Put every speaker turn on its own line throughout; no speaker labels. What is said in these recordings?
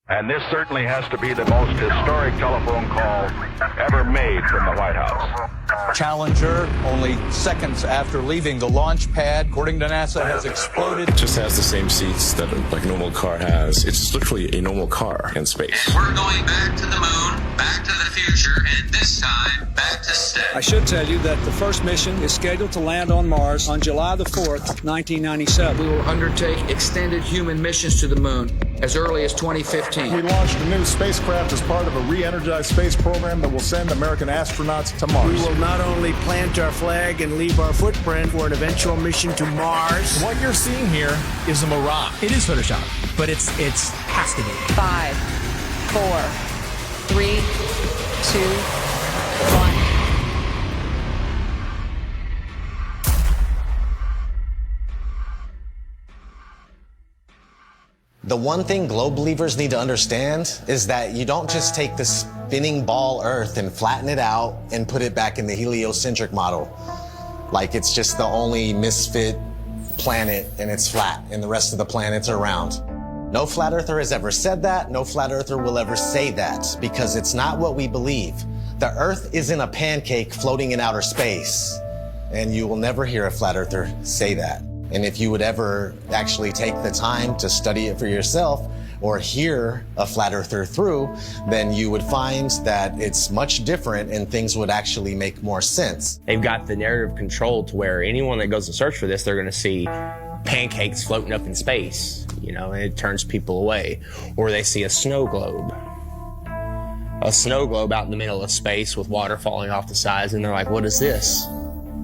And this certainly has to be the most historic telephone call ever made from the White House.
Challenger, only seconds after leaving the launch pad, according to NASA, has exploded.
It just has the same seats that a normal car has. It's literally a normal car in space.
And we're going back to the moon, back to the future, and this time, back to stay.
I should tell you that the first mission is scheduled to land on Mars on July the 4th, 1997.
We will undertake extended human missions to the moon as early as 2015.
We launched a new spacecraft as part of a re-energized space program that will send American astronauts to Mars.
We will not only plant our flag and leave our footprint for an eventual mission to Mars.
What you're seeing here is a mirage. It is Photoshop, but it's has to be.
5, 4, 3, 2, 1.
The one thing globe believers need to understand is that you don't just take the spinning ball Earth and flatten it out and put it back in the heliocentric model. Like it's just the only misfit planet and it's flat and the rest of the planets are round. No flat earther has ever said that. No flat earther will ever say that because it's not what we believe. The Earth isn't a pancake floating in outer space, and you will never hear a flat earther say that. And if you would ever actually take the time to study it for yourself or hear a flat earther through, then you would find that it's much different and things would actually make more sense.
They've got the narrative controlled to where anyone that goes to search for this, they're going to see pancakes floating up in space, and it turns people away. Or they see a snow globe out in the middle of space with water falling off the sides, and they're like, what is this?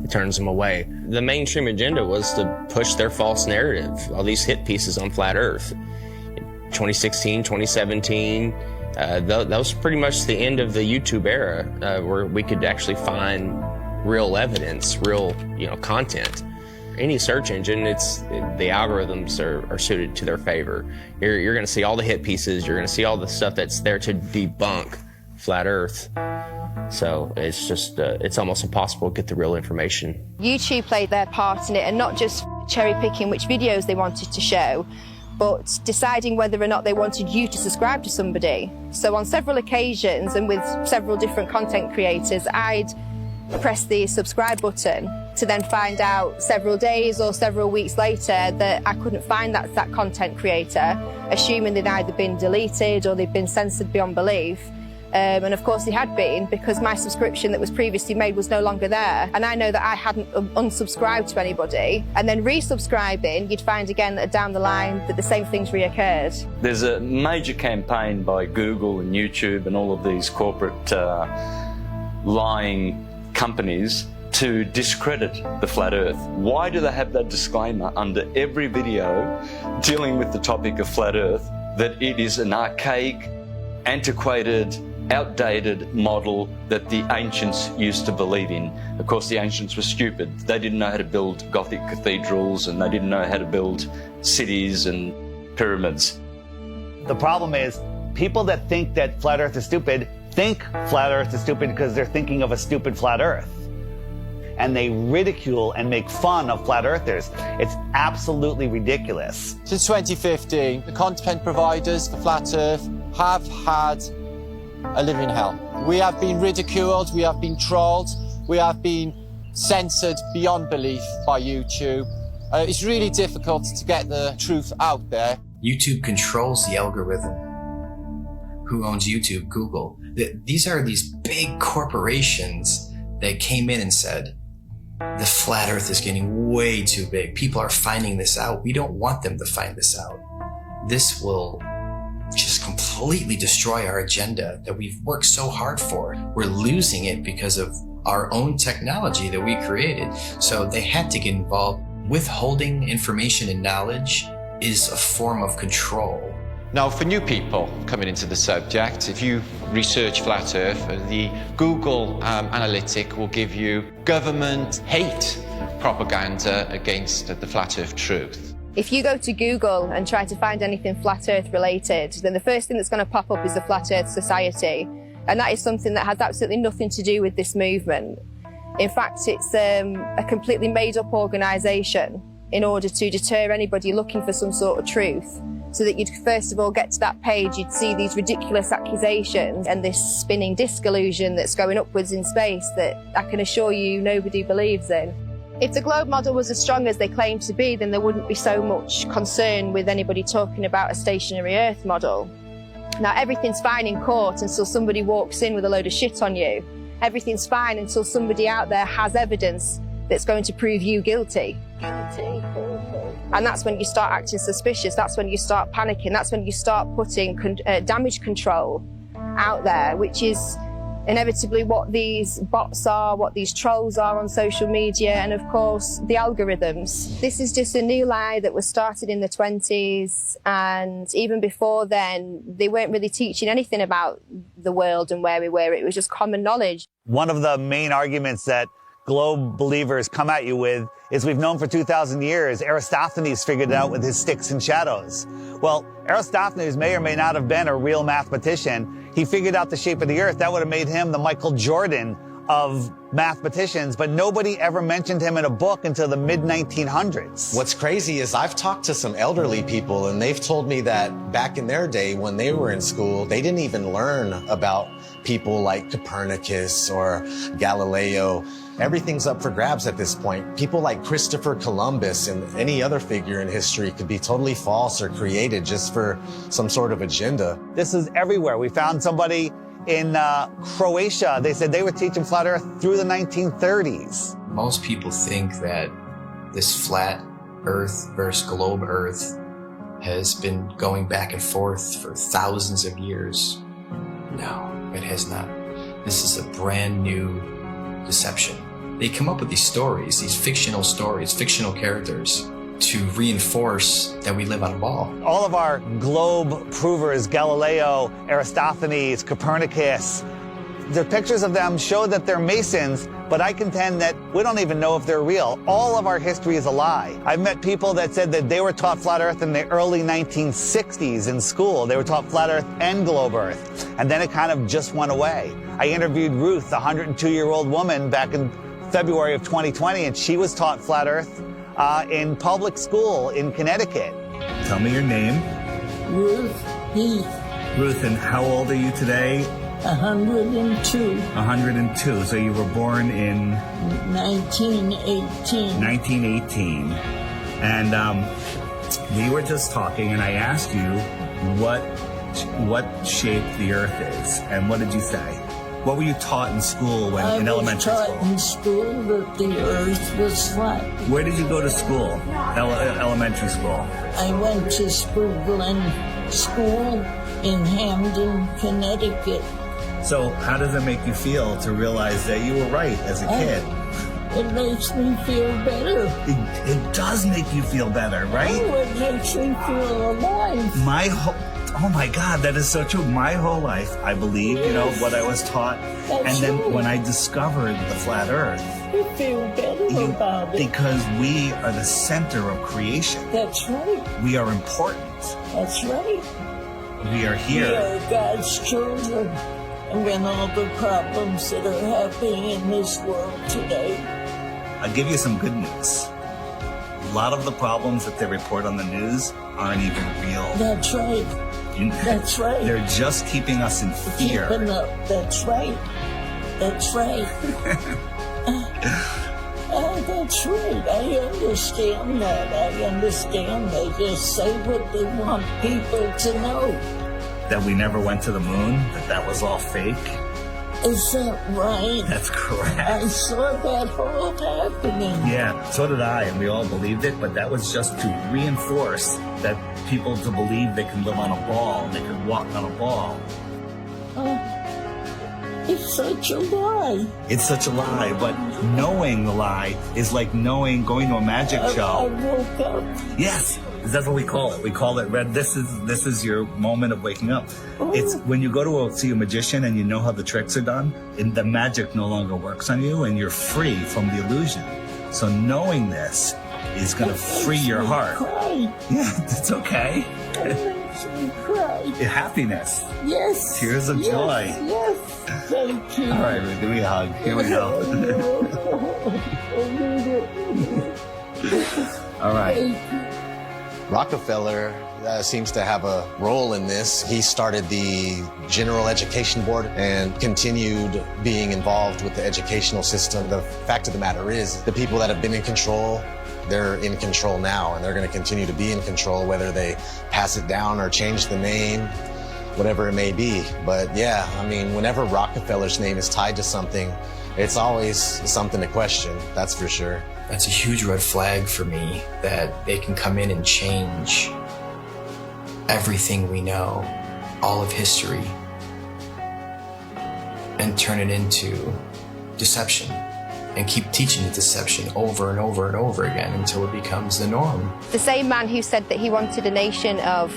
It turns them away. The mainstream agenda was to push their false narrative, all these hit pieces on flat Earth. 2016, 2017, that was pretty much the end of the YouTube era, where we could actually find real evidence, real content. Any search engine, the algorithms are suited to their favor. You're going to see all the hit pieces. You're going to see all the stuff that's there to debunk flat Earth. So it's just, it's almost impossible to get the real information.
YouTube played their part in it, and not just cherry picking which videos they wanted to show, but deciding whether or not they wanted you to subscribe to somebody. So on several occasions and with several different content creators, I'd press the subscribe button to then find out several days or several weeks later that I couldn't find that content creator, assuming they'd either been deleted or they'd been censored beyond belief. And of course they had been, because my subscription that was previously made was no longer there. And I know that I hadn't unsubscribed to anybody. And then resubscribing, you'd find again that down the line that the same things reoccurred.
There's a major campaign by Google and YouTube and all of these corporate lying companies to discredit the flat Earth. Why do they have that disclaimer under every video dealing with the topic of flat Earth, that it is an archaic, antiquated, outdated model that the ancients used to believe in? Of course, the ancients were stupid. They didn't know how to build Gothic cathedrals, and they didn't know how to build cities and pyramids.
The problem is, people that think that flat Earth is stupid think flat Earth is stupid because they're thinking of a stupid flat Earth. And they ridicule and make fun of flat earthers. It's absolutely ridiculous.
Since 2015, the content providers for Flat Earth have had a living hell. We have been ridiculed, we have been trolled, we have been censored beyond belief by YouTube. It's really difficult to get the truth out there.
YouTube controls the algorithm. Who owns YouTube? Google. These are these big corporations that came in and said, the flat Earth is getting way too big. People are finding this out. We don't want them to find this out. This will just completely destroy our agenda that we've worked so hard for. We're losing it because of our own technology that we created. So they had to get involved. Withholding information and knowledge is a form of control.
Now, for new people coming into the subject, if you research flat Earth, the Google analytic will give you government hate propaganda against the flat Earth truth.
If you go to Google and try to find anything flat Earth related, then the first thing that's going to pop up is the Flat Earth Society. And that is something that has absolutely nothing to do with this movement. In fact, it's a completely made-up organisation in order to deter anybody looking for some sort of truth. So that you'd first of all get to that page, you'd see these ridiculous accusations and this spinning disc illusion that's going upwards in space that I can assure you nobody believes in. If the globe model was as strong as they claim to be, then there wouldn't be so much concern with anybody talking about a stationary Earth model. Now, everything's fine in court until somebody walks in with a load of shit on you. Everything's fine until somebody out there has evidence that's going to prove you guilty. And that's when you start acting suspicious. That's when you start panicking. That's when you start putting damage control out there, which is inevitably what these bots are, what these trolls are on social media, and of course the algorithms. This is just a new lie that was started in the 20s, and even before then they weren't really teaching anything about the world and where we were. It was just common knowledge.
One of the main arguments that globe believers come at you with is we've known for 2,000 years. Aristophanes figured it out with his sticks and shadows. Well, Aristophanes may or may not have been a real mathematician. He figured out the shape of the earth. That would have made him the Michael Jordan of mathematicians, but nobody ever mentioned him in a book until the mid-1900s.
What's crazy is I've talked to some elderly people and they've told me that back in their day when they were in school, they didn't even learn about people like Copernicus or Galileo. Everything's up for grabs at this point. People like Christopher Columbus and any other figure in history could be totally false or created just for some sort of agenda.
This is everywhere. We found somebody in Croatia. They said they were teaching flat earth through the 1930s.
Most people think that this flat earth versus globe earth has been going back and forth for thousands of years. No, it has not. This is a brand new deception. They come up with these stories, these fictional stories, fictional characters, to reinforce that we live on a ball.
All of our globe provers, Galileo, Aristophanes, Copernicus, the pictures of them show that they're Masons, but I contend that we don't even know if they're real. All of our history is a lie. I've met people that said that they were taught flat earth in the early 1960s in school. They were taught flat earth and globe earth, and then it kind of just went away. I interviewed Ruth, a 102-year-old woman, back in February of 2020, and she was taught flat earth in public school in Connecticut.
Tell me your name.
Ruth Heath.
Ruth, and how old are you today?
102.
102. So you were born in
1918.
1918. And we were just talking, and I asked you what shape the Earth is, and what did you say? What were you taught in school in elementary school?
I was taught in school that the Earth was flat.
Where did you go to school? Elementary school?
I went to Spoogland School in Hamden, Connecticut.
So how does it make you feel to realize that you were right as a kid?
It makes me feel better.
It does make you feel better, right?
Oh, it makes me feel alive.
Oh my God, that is so true. My whole life, I believed, what I was taught. And then when I discovered the flat earth,
you feel better about it.
Because we are the center of creation.
That's right.
We are important.
That's right.
We are here.
We are God's children. And when all the problems that are happening in this world today.
I'll give you some good news. A lot of the problems that they report on the news aren't even real.
That's right. That's right.
They're just keeping us in fear.
Keeping up. That's right. That's right. That's right. I understand that. I understand. They just say what they want people to know.
That we never went to the moon? That was all fake?
Is that right?
That's correct.
I saw that all happening.
Yeah, so did I, and we all believed it, but that was just to reinforce that people to believe they can live on a ball, they can walk on a ball.
It's such a lie.
It's such a lie, but knowing the lie is like going to a magic show.
I woke up.
Yes, that's what we call it. We call it red. This is your moment of waking up. Oh. It's when you go to see a magician and you know how the tricks are done, and the magic no longer works on you, and you're free from the illusion. So knowing this is going to free your heart.
Cry.
Yeah, it's okay.
It makes me cry.
Happiness.
Yes.
Tears of joy.
Yes. Thank you.
All right, give me a hug. Here we go. All right.
Rockefeller seems to have a role in this. He started the General Education Board and continued being involved with the educational system. The fact of the matter is, the people that have been in control, they're in control now, and they're going to continue to be in control, whether they pass it down or change the name, whatever it may be. But yeah, I mean, whenever Rockefeller's name is tied to something, it's always something to question, that's for sure.
That's a huge red flag for me, that they can come in and change everything we know, all of history, and turn it into deception, and keep teaching the deception over and over and over again until it becomes the norm.
The same man who said that he wanted a nation of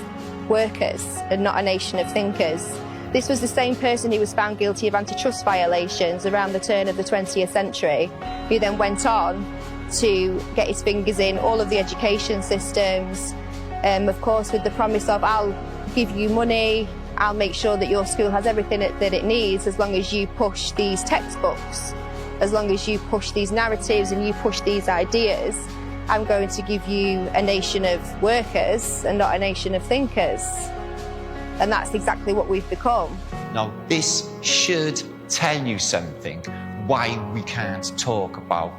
workers and not a nation of thinkers. This was the same person who was found guilty of antitrust violations around the turn of the 20th century, who then went on to get his fingers in all of the education systems, of course with the promise of, I'll give you money, I'll make sure that your school has everything that it needs as long as you push these textbooks, as long as you push these narratives and you push these ideas. I'm going to give you a nation of workers and not a nation of thinkers. And that's exactly what we've become.
Now, this should tell you something, why we can't talk about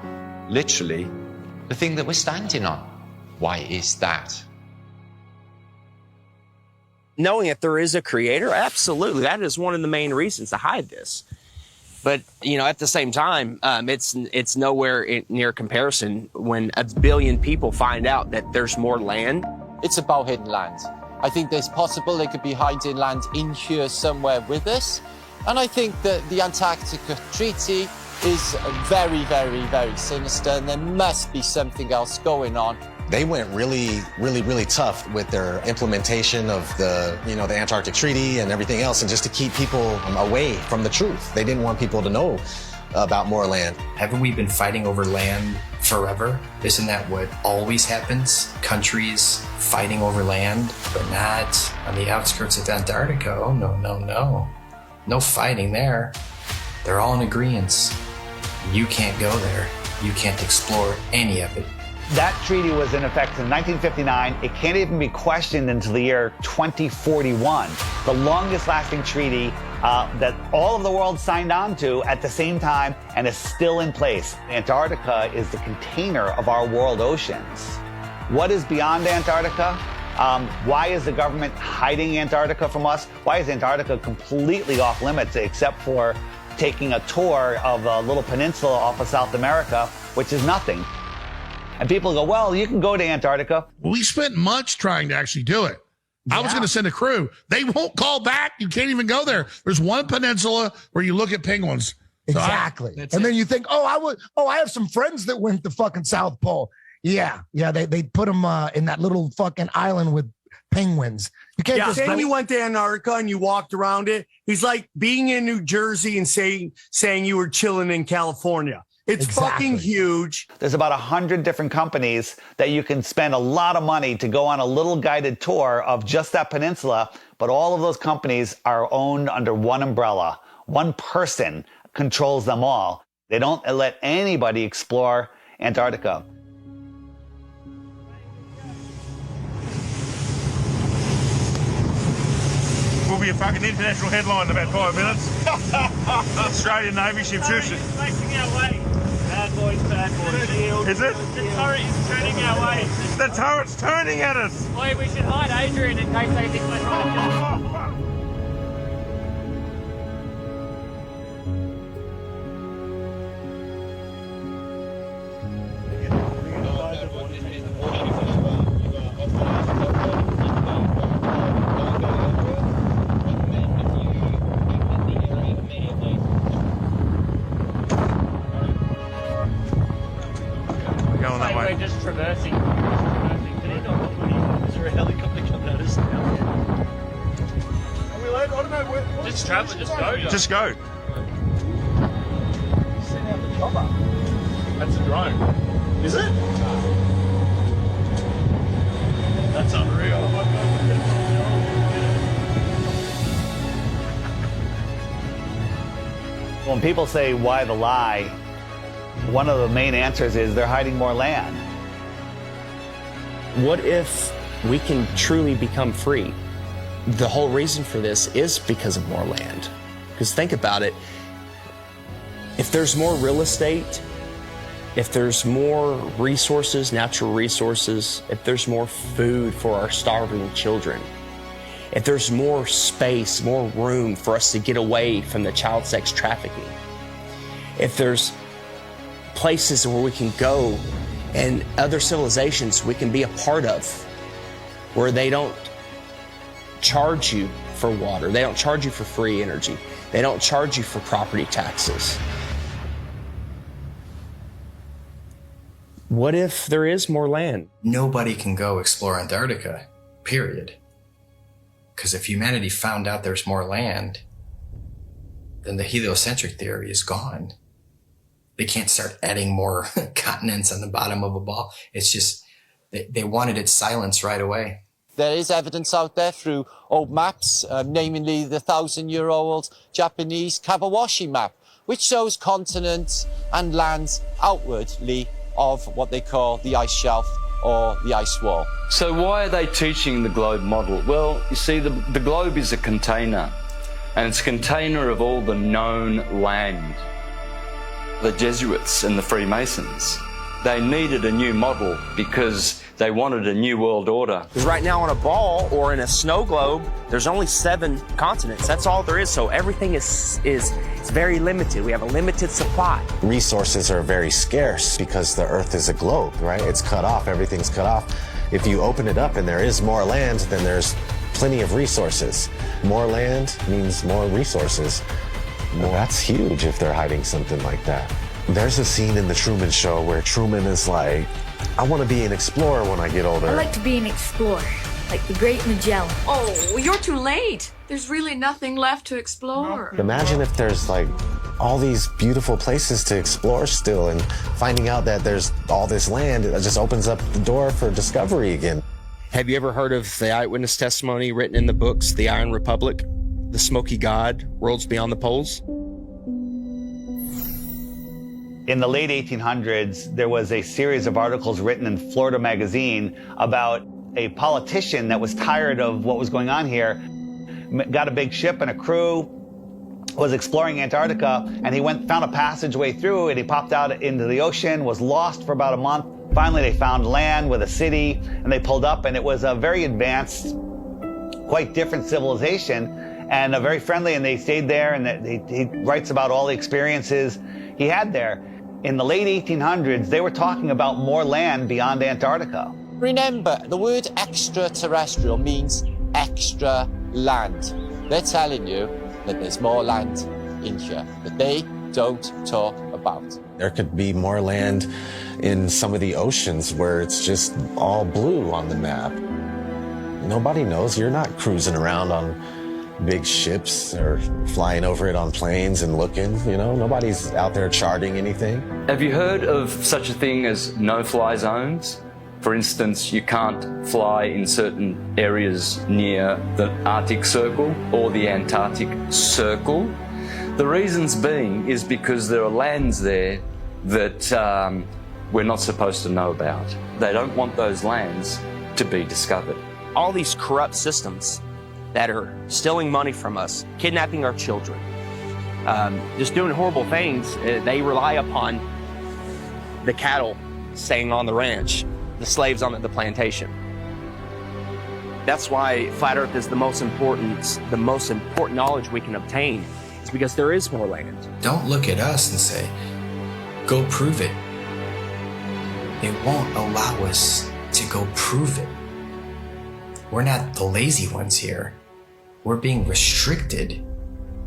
literally the thing that we're standing on. Why is that?
Knowing that there is a creator, absolutely, that is one of the main reasons to hide this. But, you know, at the same time, it's nowhere near comparison when 1 billion people find out that there's more land.
It's about hidden land. I think there's possible they could be hiding land in here somewhere with us. And I think that the Antarctica Treaty is very, very, very sinister, and there must be something else going on.
They went really tough with their implementation of the Antarctic Treaty and everything else, and just to keep people away from the truth. They didn't want people to know about more land.
Haven't we been fighting over land forever? Isn't that what always happens? Countries fighting over land, but not on the outskirts of Antarctica. Oh, no. No fighting there. They're all in agreement. You can't go there. You can't explore any of it.
That treaty was in effect in 1959. It can't even be questioned until the year 2041. The longest lasting treaty that all of the world signed on to at the same time and is still in place. Antarctica is the container of our world oceans. What is beyond Antarctica? Why is the government hiding Antarctica from us? Why is Antarctica completely off limits except for taking a tour of a little peninsula off of South America, which is nothing? And people go, well, you can go to Antarctica.
We spent months trying to actually do it. Yeah. I was going to send a crew. They won't call back. You can't even go there. There's one peninsula where you look at penguins.
Exactly. Then you think, I have some friends that went to fucking South Pole. Yeah. They put them in that little fucking island with penguins. You can't just
saying you went to Antarctica and you walked around it. He's like being in New Jersey and saying you were chilling in California. It's fucking huge.
There's about 100 different companies that you can spend a lot of money to go on a little guided tour of just that peninsula. But all of those companies are owned under one umbrella. One person controls them all. They don't let anybody explore Antarctica.
Will be a fucking international headline in about 5 minutes. Australian Navy ship shoots it.
Facing our way. Bad boys. Shield.
Is it?
The turret is turning our way.
The turret's turning at us.
Boy, we should hide Adrian in case they think we're trying to kill him. We're just traversing. Is there a helicopter coming at us now?
Are we late? I don't know. Where,
just travel, just go.
Just go.
Send out the chopper.
That's a drone. Is it?
That's unreal.
When people say, why the lie? One of the main answers is they're hiding more land.
What if we can truly become free. The whole reason for this is because of more land. Because think about it, if there's more real estate, if there's more resources, natural resources, if there's more food for our starving children, if there's more space, more room for us to get away from the child sex trafficking, if there's places where we can go and other civilizations we can be a part of, where they don't charge you for water, they don't charge you for free energy, they don't charge you for property taxes. What if there is more land?
Nobody can go explore Antarctica, period. Because if humanity found out there's more land, then the heliocentric theory is gone. They can't start adding more continents on the bottom of a ball. It's just, they wanted its silence right away.
There is evidence out there through old maps, namely the 1,000-year-old Japanese Kabawashi map, which shows continents and lands outwardly of what they call the ice shelf or the ice wall.
So why are they teaching the globe model? Well, you see, the globe is a container, and it's a container of all the known land. The Jesuits and the Freemasons, they needed a new model because they wanted a new world order.
Because right now on a ball or in a snow globe, there's only 7 continents. That's all there is. So everything is very limited. We have a limited supply.
Resources are very scarce because the Earth is a globe, right? It's cut off, everything's cut off. If you open it up and there is more land, then there's plenty of resources. More land means more resources. Well, that's huge if they're hiding something like that. There's a scene in The Truman Show where Truman is like, I want to be an explorer when I get older.
I like to be an explorer, like the Great Magellan.
Oh, you're too late. There's really nothing left to explore.
Imagine if there's like all these beautiful places to explore still, and finding out that there's all this land, it just opens up the door for discovery again.
Have you ever heard of the eyewitness testimony written in the books, The Iron Republic, The Smoky God, Worlds Beyond the Poles?
In the late 1800s, there was a series of articles written in Florida Magazine about a politician that was tired of what was going on here, got a big ship and a crew, was exploring Antarctica, and he found a passageway through, and he popped out into the ocean, was lost for about a month. Finally, they found land with a city, and they pulled up, and it was a very advanced, quite different civilization, and very friendly, and they stayed there, and he writes about all the experiences he had there. In the late 1800s, they were talking about more land beyond Antarctica.
Remember, the word extraterrestrial means extra land. They're telling you that there's more land in here that they don't talk about.
There could be more land in some of the oceans where it's just all blue on the map. Nobody knows. You're not cruising around on big ships or flying over it on planes and looking, you know, nobody's out there charting anything.
Have you heard of such a thing as no-fly zones? For instance, you can't fly in certain areas near the Arctic Circle or the Antarctic Circle. The reasons being is because there are lands there that we're not supposed to know about. They don't want those lands to be discovered.
All these corrupt systems that are stealing money from us, kidnapping our children, just doing horrible things. They rely upon the cattle staying on the ranch, the slaves on the plantation. That's why Flat Earth is the most important knowledge we can obtain. It's because there is more land.
Don't look at us and say, go prove it. They won't allow us to go prove it. We're not the lazy ones here. We're being restricted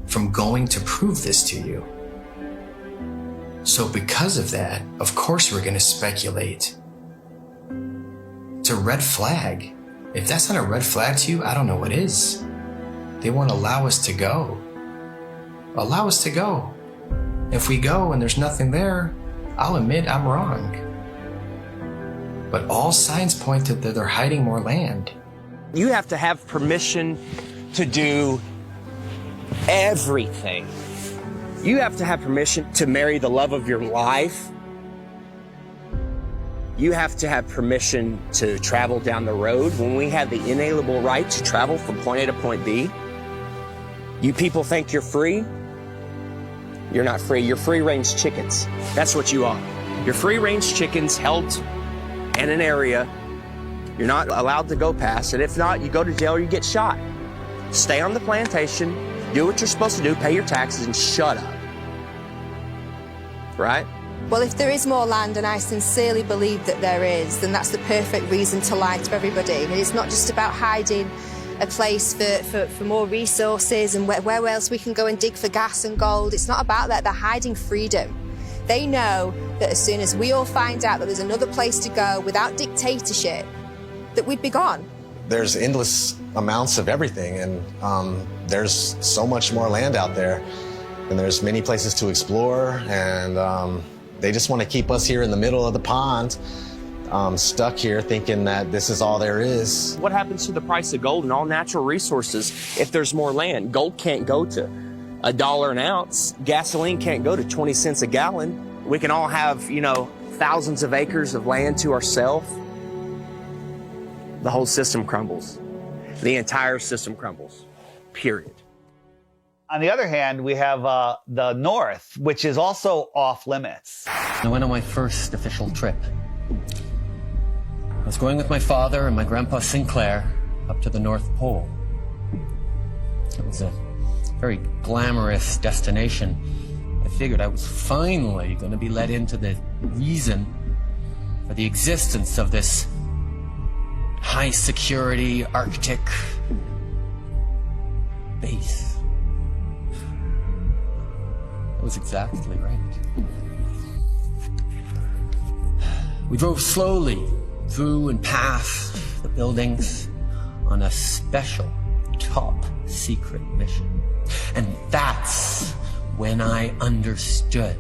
from going to prove this to you. So because of that, of course we're going to speculate. It's a red flag. If that's not a red flag to you, I don't know what is. They won't allow us to go. Allow us to go. If we go and there's nothing there, I'll admit I'm wrong. But all signs point to that they're hiding more land.
You have to have permission to do everything. You have to have permission to marry the love of your life. You have to have permission to travel down the road. When we have the inalienable right to travel from point A to point B, you people think you're free? You're not free. You're free-range chickens. That's what you are. You're free-range chickens held in an area you're not allowed to go past, and if not, you go to jail or you get shot. Stay on the plantation, do what you're supposed to do, pay your taxes, and shut up. Right?
Well, if there is more land, and I sincerely believe that there is, then that's the perfect reason to lie to everybody. And it's not just about hiding a place for more resources and where else we can go and dig for gas and gold. It's not about that. They're hiding freedom. They know that as soon as we all find out that there's another place to go without dictatorship, that we'd be gone.
There's endless amounts of everything, and there's so much more land out there, and there's many places to explore, and they just want to keep us here in the middle of the pond, stuck here thinking that this is all there is.
What happens to the price of gold and all natural resources if there's more land? Gold can't go to $1 an ounce. Gasoline can't go to 20 cents a gallon. We can all have, you know, thousands of acres of land to ourselves. The whole system crumbles. The entire system crumbles, period.
On the other hand, we have the North, which is also off limits.
I went on my first official trip. I was going with my father and my grandpa Sinclair up to the North Pole. It was a very glamorous destination. I figured I was finally going to be let into the reason for the existence of this high security Arctic base. That was exactly right. We drove slowly through and past the buildings on a special top secret mission. And that's when I understood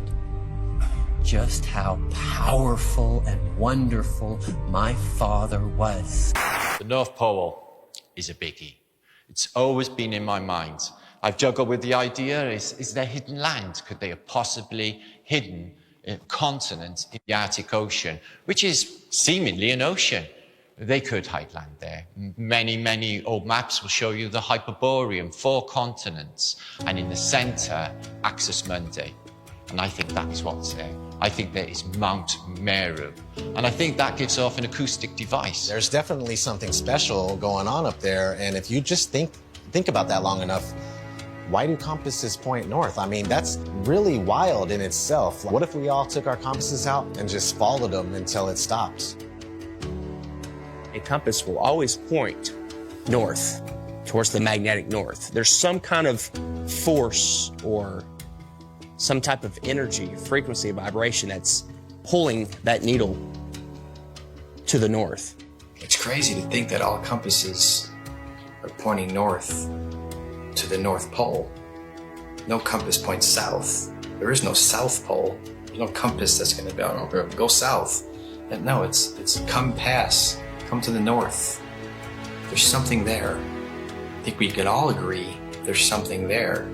just how powerful and wonderful my father was.
The North Pole is a biggie. It's always been in my mind. I've juggled with the idea, is there hidden land? Could they have possibly hidden a continent in the Arctic Ocean, which is seemingly an ocean? They could hide land there. Many old maps will show you the Hyperborean, 4 continents, and in the center, Axis Mundi. And I think that's what's there. I think there is Mount Meru. And I think that gives off an acoustic device.
There's definitely something special going on up there, and if you just think about that long enough, why do compasses point north? I mean, that's really wild in itself. What if we all took our compasses out and just followed them until it stops?
A compass will always point north, towards the magnetic north. There's some kind of force or some type of energy, frequency, vibration that's pulling that needle to the north.
It's crazy to think that all compasses are pointing north to the North Pole. No compass points south. There is no South Pole. There's no compass that's going to be, go south. And no, it's come to the north. There's something there. I think we can all agree there's something there.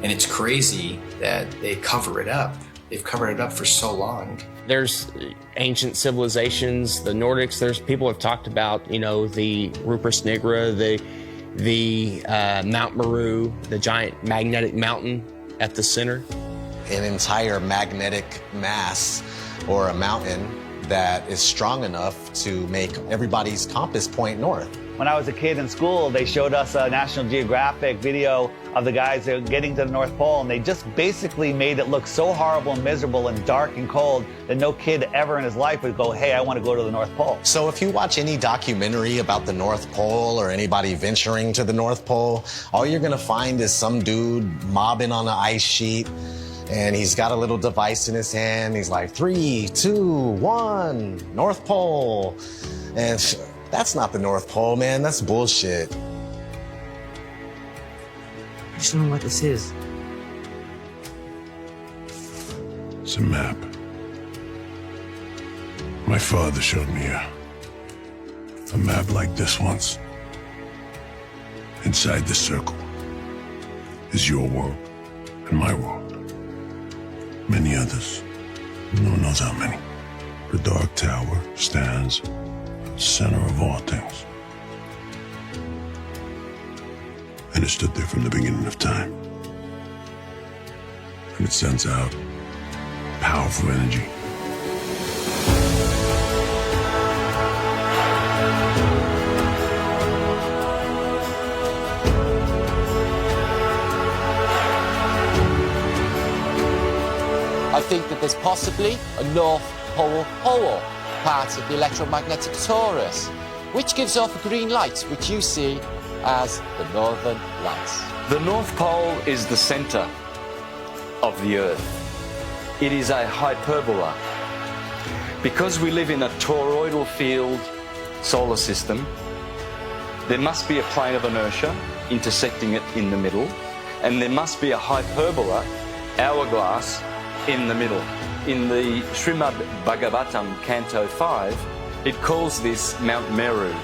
And it's crazy that they cover it up. They've covered it up for so long.
There's ancient civilizations, the Nordics, there's people have talked about, you know, the Rupert Nigra, the Mount Meru, the giant magnetic mountain at the center.
An entire magnetic mass or a mountain that is strong enough to make everybody's compass point north.
When I was a kid in school, they showed us a National Geographic video of the guys getting to the North Pole, and they just basically made it look so horrible and miserable and dark and cold that no kid ever in his life would go, hey, I want to go to the North Pole.
So if you watch any documentary about the North Pole or anybody venturing to the North Pole, all you're gonna find is some dude mobbing on an ice sheet, and he's got a little device in his hand. He's like, 3, 2, 1, North Pole. And that's not the North Pole, man. That's bullshit.
I just don't know what this is.
It's a map. My father showed me a map like this once. Inside the circle is your world and my world. Many others. No one knows how many. The Dark Tower stands at the center of all things. And it stood there from the beginning of time. And it sends out powerful energy.
I think that there's possibly a North Pole hole, part of the electromagnetic torus, which gives off a green light, which you see as the Northern Lights.
The North Pole is the center of the Earth. It is a hyperbola. Because we live in a toroidal field solar system, there must be a plane of inertia intersecting it in the middle, and there must be a hyperbola, hourglass, in the middle. In the Srimad Bhagavatam, Canto 5, it calls this Mount Meru.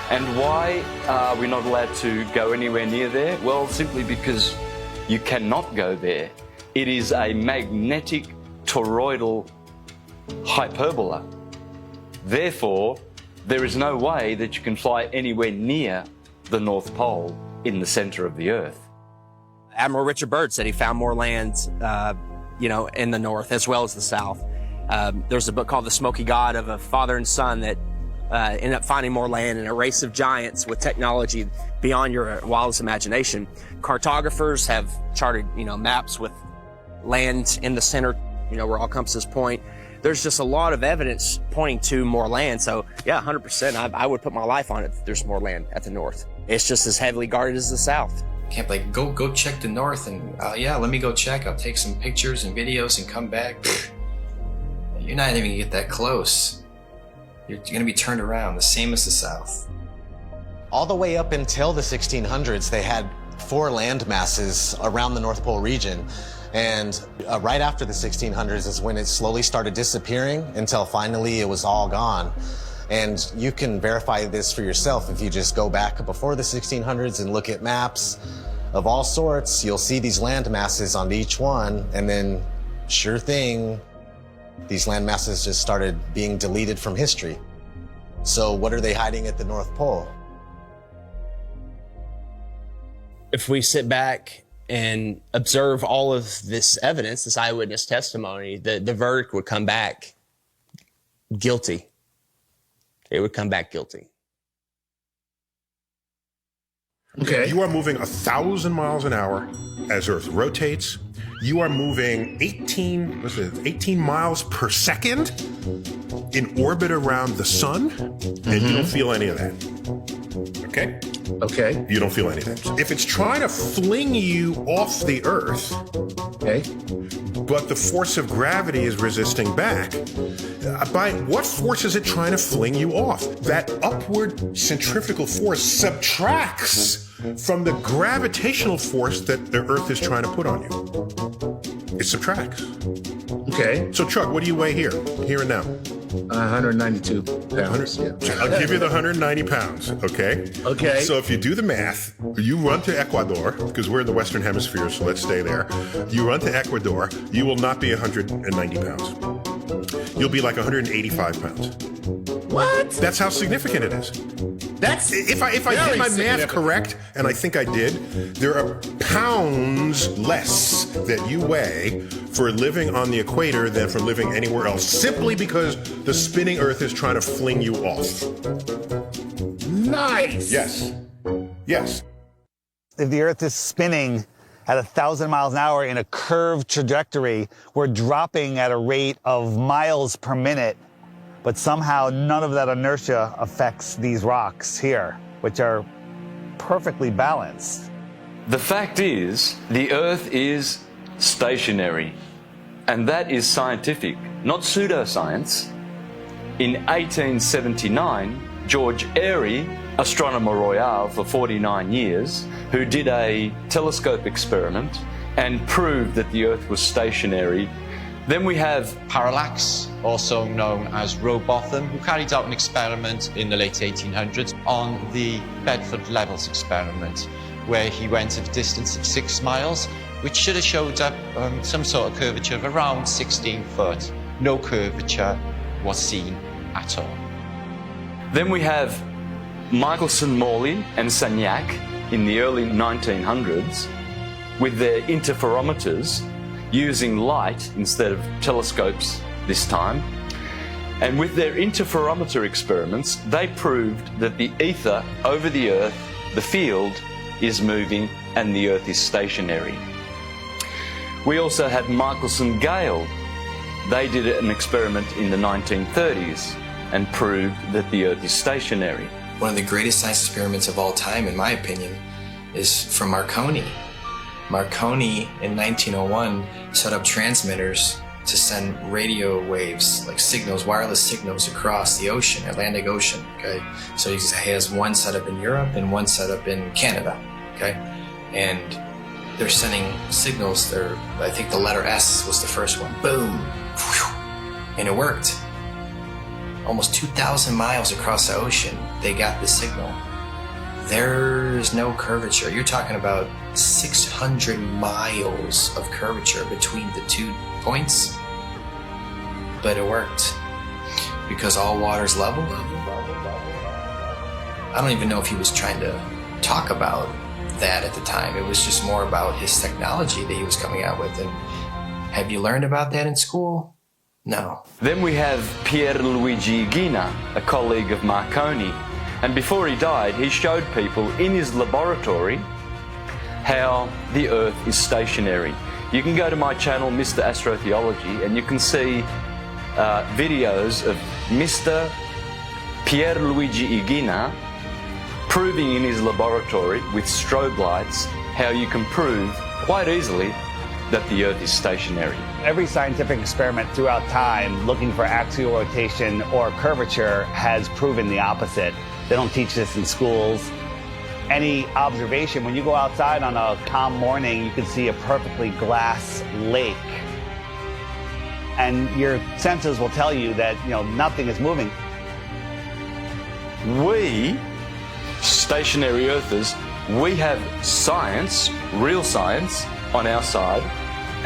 And why are we not allowed to go anywhere near there? Well, simply because you cannot go there. It is a magnetic toroidal hyperbola. Therefore, there is no way that you can fly anywhere near the North Pole in the center of the Earth.
Admiral Richard Byrd said he found more land, in the north as well as the south. There's a book called The Smoky God of a father and son that ended up finding more land in a race of giants with technology beyond your wildest imagination. Cartographers have charted, maps with land in the center, where all compasses point. There's just a lot of evidence pointing to more land. So yeah, 100%, I would put my life on it that there's more land at the north. It's just as heavily guarded as the south.
Can't go check the north and let me go check. I'll take some pictures and videos and come back. You're not even gonna get that close. You're gonna be turned around, the same as the south.
All the way up until the 1600s, they had 4 land masses around the North Pole region. And right after the 1600s is when it slowly started disappearing until finally it was all gone. And you can verify this for yourself if you just go back before the 1600s and look at maps of all sorts. You'll see these land masses on each one, and then sure thing, these land masses just started being deleted from history. So what are they hiding at the North Pole?
If we sit back and observe all of this evidence, this eyewitness testimony, the verdict would come back guilty. It would come back guilty.
Okay. You are moving 1,000 miles an hour as Earth rotates. You are moving 18 miles per second in orbit around the sun, and you don't feel any of that. Okay?
Okay.
You don't feel anything. If it's trying to fling you off the Earth,
okay,
but the force of gravity is resisting back, by what force is it trying to fling you off? That upward centrifugal force subtracts from the gravitational force that the Earth is trying to put on you. It subtracts.
Okay.
So, Chuck, what do you weigh here and now?
192 pounds. Yeah.
I'll give you the 190 pounds, okay?
Okay.
So if you do the math, you run to Ecuador, because we're in the Western Hemisphere, so let's stay there. You run to Ecuador, you will not be 190 pounds. You'll be like 185 pounds.
What?
That's how significant it is.
That's
if I did my math correct, and I think I did, there are pounds less that you weigh for living on the equator than for living anywhere else, simply because the spinning Earth is trying to fling you off.
Nice.
Yes. Yes.
If the Earth is spinning at 1,000 miles an hour in a curved trajectory, we're dropping at a rate of miles per minute. But somehow none of that inertia affects these rocks here, which are perfectly balanced.
The fact is, the Earth is stationary, and that is scientific, not pseudoscience. In 1879, George Airy, astronomer royal for 49 years, who did a telescope experiment and proved that the Earth was stationary. Then we have
Parallax, also known as Rowbotham, who carried out an experiment in the late 1800s on the Bedford Levels experiment, where he went at a distance of 6 miles, which should have showed up some sort of curvature of around 16 foot. No curvature, was seen at all.
Then we have Michelson, Morley and Sagnac in the early 1900s with their interferometers using light instead of telescopes this time. And with their interferometer experiments, they proved that the ether over the Earth, the field, is moving and the Earth is stationary. We also had Michelson Gale. They did an experiment in the 1930s and proved that the Earth is stationary.
One of the greatest science experiments of all time, in my opinion, is from Marconi. Marconi, in 1901, set up transmitters to send radio waves, like signals, wireless signals across the ocean, Atlantic Ocean, okay? So he has one set up in Europe and one set up in Canada, okay? And they're sending signals, I think the letter S was the first one, boom, whew, and it worked. Almost 2,000 miles across the ocean, they got the signal. There's no curvature. You're talking about 600 miles of curvature between the 2 points. But it worked because all water's level. I don't even know if he was trying to talk about that at the time. It was just more about his technology that he was coming out with. And have you learned about that in school? No.
Then we have Pierluigi Ghina, a colleague of Marconi. And before he died, he showed people in his laboratory how the Earth is stationary. You can go to my channel, Mr. Astrotheology, and you can see videos of Mr. Pierluigi Ghina proving in his laboratory with strobe lights how you can prove quite easily that the Earth is stationary.
Every scientific experiment throughout time looking for axial rotation or curvature has proven the opposite. They don't teach this in schools. Any observation, when you go outside on a calm morning, you can see a perfectly glass lake. And your senses will tell you that, nothing is moving.
We, stationary Earthers, we have science, real science, on our side,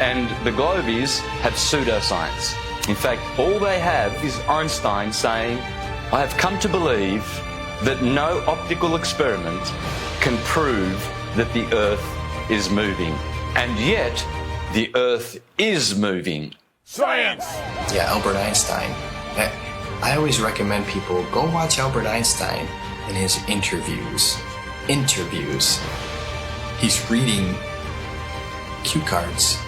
and the globies have pseudoscience. In fact, all they have is Einstein saying, I have come to believe that no optical experiment can prove that the Earth is moving. And yet, the Earth is moving.
Science!
Yeah, Albert Einstein. I always recommend people go watch Albert Einstein in his interviews. He's reading cue cards.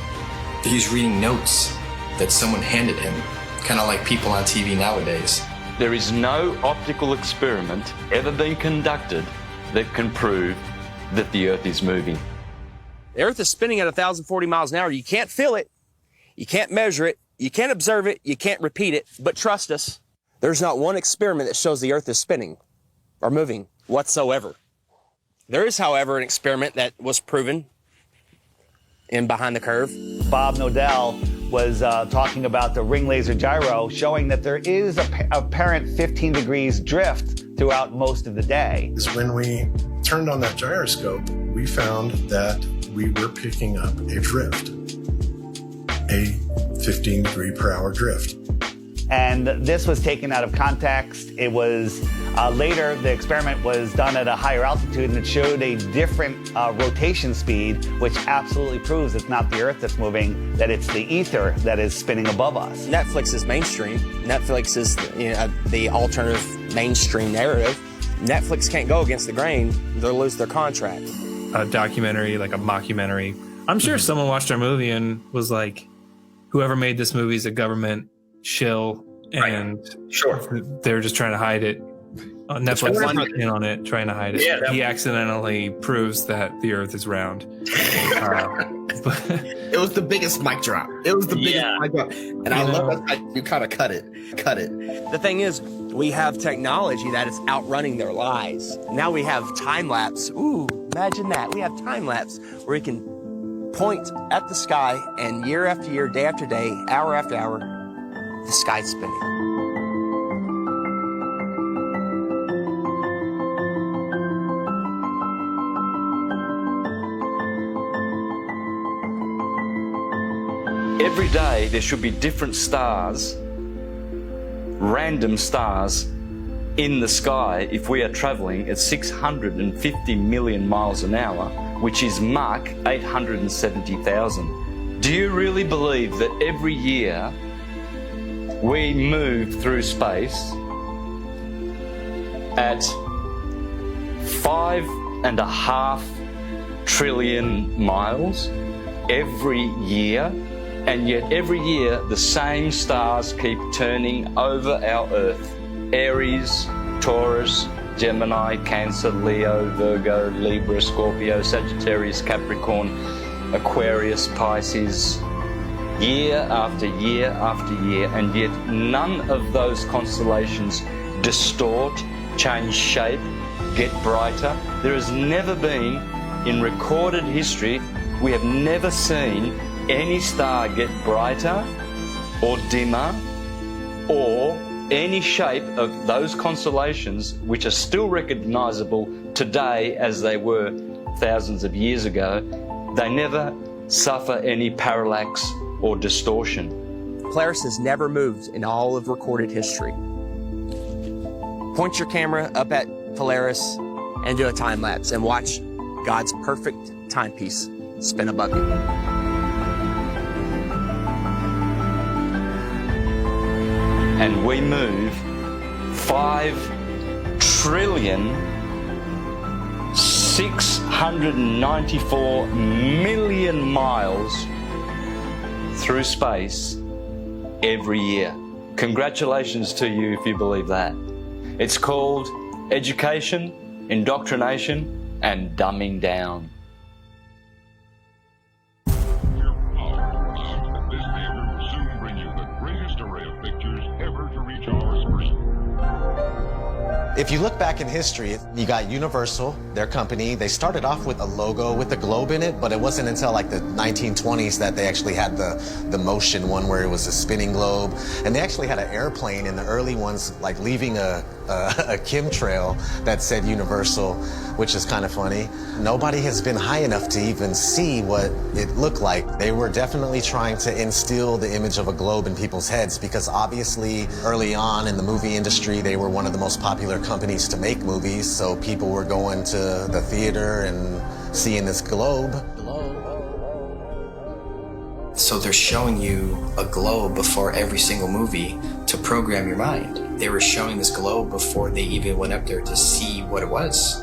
He's reading notes that someone handed him, kind of like people on TV nowadays.
There is no optical experiment ever been conducted that can prove that the Earth is moving.
The Earth is spinning at 1,040 miles an hour. You can't feel it. You can't measure it. You can't observe it. You can't repeat it. But trust us, there's not one experiment that shows the Earth is spinning or moving whatsoever. There is, however, an experiment that was proven in Behind the Curve.
Bob Nodell was talking about the ring laser gyro, showing that there is a apparent 15 degrees drift throughout most of the day.
When we turned on that gyroscope, we found that we were picking up a drift, a 15 degree per hour drift.
And this was taken out of context. It was later, the experiment was done at a higher altitude and it showed a different rotation speed, which absolutely proves it's not the Earth that's moving, that it's the ether that is spinning above us.
Netflix is mainstream. Netflix is the alternative mainstream narrative. Netflix can't go against the grain. They'll lose their contract.
A documentary, like a mockumentary. I'm sure someone watched our movie and was like, whoever made this movie is a government shill, and they're just trying to hide it. Netflix is in on it, trying to hide it.
Yeah,
he accidentally proves that the Earth is round.
It was the biggest mic drop. It was the biggest mic drop, and I love that you kind of cut it.
The thing is, we have technology that is outrunning their lies. Now we have time lapse. Ooh, imagine that. We have time lapse where we can point at the sky, and year after year, day after day, hour after hour, the sky's spinning.
Every day there should be different stars random stars in the sky if we are traveling at 650 million miles an hour, which is Mach 870,000. Do you really believe that every year we move through space at 5.5 trillion miles every year? And yet every year the same stars keep turning over our Earth. Aries, Taurus, Gemini, Cancer, Leo, Virgo, Libra, Scorpio, Sagittarius, Capricorn, Aquarius, Pisces, year after year after year, and yet none of those constellations distort, change shape, get brighter. There has never been, in recorded history, we have never seen any star get brighter or dimmer or any shape of those constellations which are still recognizable today as they were thousands of years ago. They never suffer any parallax or distortion.
Polaris has never moved in all of recorded history. Point your camera up at Polaris and do a time lapse and watch God's perfect timepiece spin above you.
And we move 5,694,000,000 miles through space every year. Congratulations to you if you believe that. It's called education, indoctrination, and dumbing down.
If you look back in history, you got Universal, their company. They started off with a logo with the globe in it, but it wasn't until like the 1920s that they actually had the motion one where it was a spinning globe. And they actually had an airplane in the early ones, like leaving a chemtrail that said Universal, which is kind of funny. Nobody has been high enough to even see what it looked like. They were definitely trying to instill the image of a globe in people's heads because obviously early on in the movie industry, they were one of the most popular companies to make movies, so people were going to the theater and seeing this globe.
So they're showing you a globe before every single movie to program your mind. They were showing this globe before they even went up there to see what it was.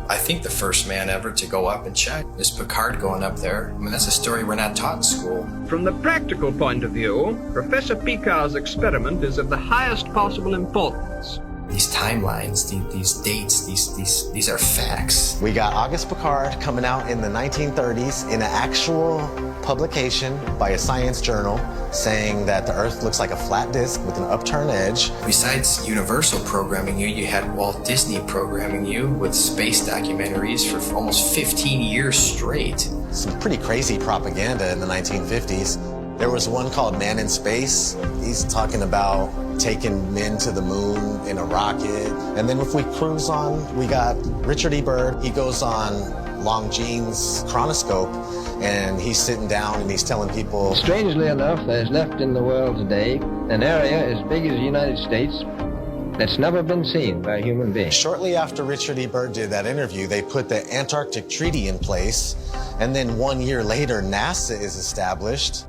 I think the first man ever to go up and check is Picard going up there. I mean, that's a story we're not taught in school.
From the practical point of view, Professor Picard's experiment is of the highest possible importance.
These timelines, these dates, these are facts.
We got Auguste Piccard coming out in the 1930s in an actual publication by a science journal saying that the Earth looks like a flat disk with an upturned edge.
Besides Universal programming you, you had Walt Disney programming you with space documentaries for almost 15 years straight.
Some pretty crazy propaganda in the 1950s. There was one called Man in Space. He's talking about taking men to the moon in a rocket. And then if we cruise on, we got Richard E. Byrd. He goes on Longines chronoscope and he's sitting down and he's telling people.
Strangely enough, there's left in the world today an area as big as the United States that's never been seen by a human being.
Shortly after Richard E. Byrd did that interview, they put the Antarctic Treaty in place. And then 1 year later, NASA is established.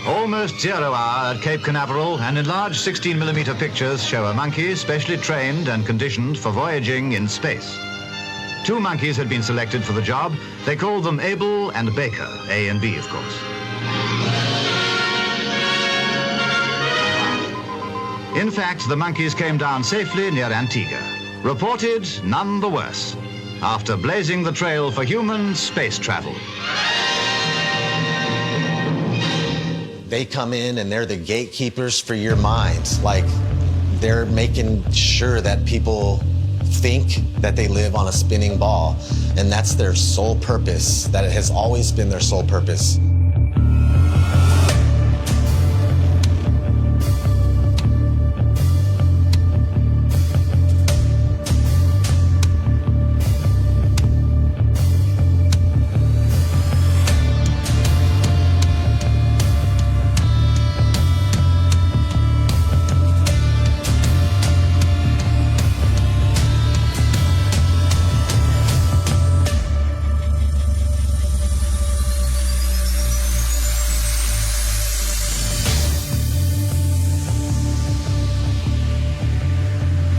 Almost 0 hour at Cape Canaveral, and enlarged 16mm pictures show a monkey specially trained and conditioned for voyaging in space. 2 monkeys had been selected for the job. They called them Abel and Baker, A and B, of course. In fact, the monkeys came down safely near Antigua. Reported none the worse, after blazing the trail for human space travel.
They come in and they're the gatekeepers for your mind. Like, they're making sure that people think that they live on a spinning ball. And that's their sole purpose. That it has always been their sole purpose.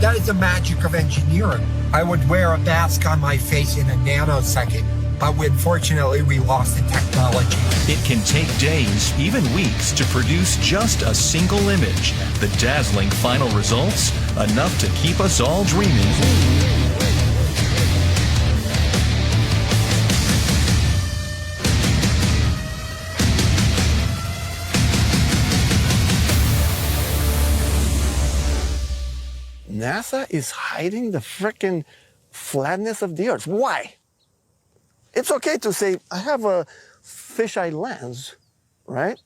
That is the magic of engineering. I would wear a mask on my face in a nanosecond, but unfortunately we lost the technology.
It can take days, even weeks, to produce just a single image. The dazzling final results, enough to keep us all dreaming.
NASA is hiding the frickin' flatness of the Earth. Why? It's okay to say, I have a fisheye lens, right?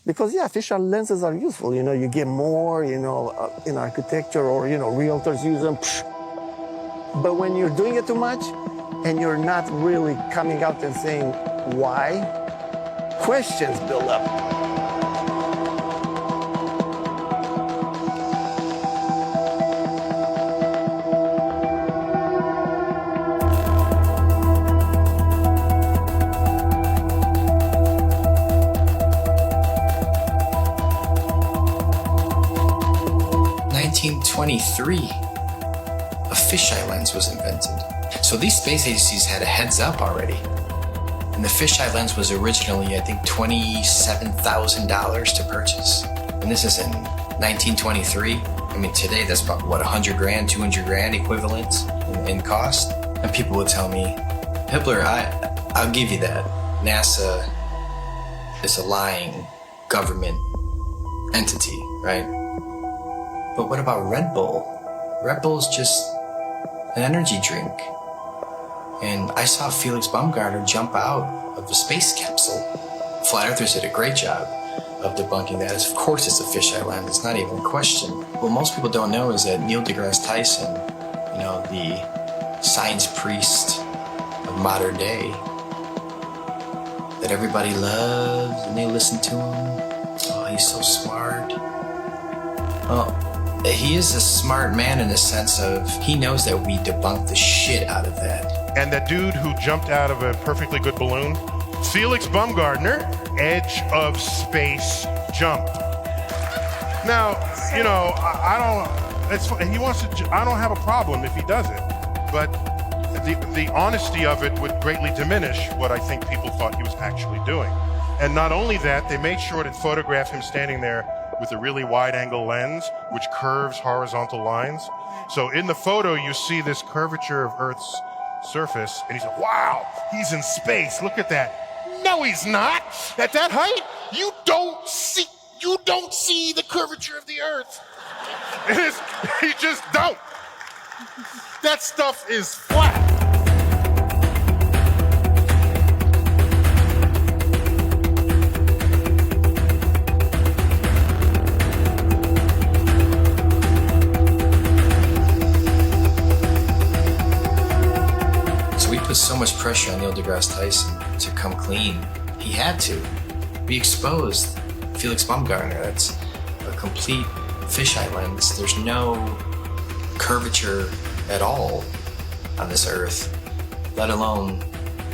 Because, yeah, fisheye lenses are useful. You know, you get more, in architecture or, realtors use them. But when you're doing it too much and you're not really coming out and saying why, questions build up.
A fisheye lens was invented. So these space agencies had a heads up already. And the fisheye lens was originally, I think, $27,000 to purchase. And this is in 1923. I mean, today that's about, what, 100 grand, 200 grand equivalent in cost? And people would tell me, Hippler, I'll give you that. NASA is a lying government entity, right? But what about Red Bull? Red Bull is just an energy drink. And I saw Felix Baumgartner jump out of the space capsule. Flat Earthers did a great job of debunking that. Of course it's a fisheye lens, it's not even a question. What most people don't know is that Neil deGrasse Tyson, the science priest of modern day, that everybody loves and they listen to him. Oh, he's so smart. Oh, he is a smart man in the sense of he knows that we debunked the shit out of that.
And that dude who jumped out of a perfectly good balloon, Felix Baumgartner, edge of space jump. Now, I don't have a problem if he does it, but the honesty of it would greatly diminish what I think people thought he was actually doing. And not only that, they made sure to photograph him standing there with a really wide-angle lens, which curves horizontal lines. So in the photo, you see this curvature of Earth's surface, and he's like, wow, he's in space, look at that. No, he's not. At that height, you don't see the curvature of the Earth. You just don't. That stuff is flat.
Put so much pressure on Neil deGrasse Tyson to come clean. He had to. We exposed Felix Baumgartner. That's a complete fisheye lens. There's no curvature at all on this Earth, let alone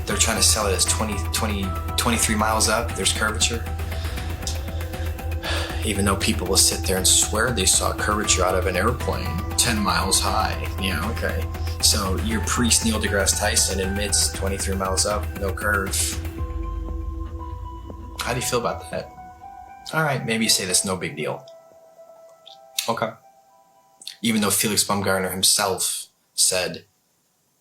they're trying to sell it as 23 miles up, there's curvature. Even though people will sit there and swear they saw curvature out of an airplane 10 miles high. Yeah, okay. So your priest Neil deGrasse Tyson admits 23 miles up, no curve. How do you feel about that? All right, maybe you say that's no big deal. Okay. Even though Felix Baumgartner himself said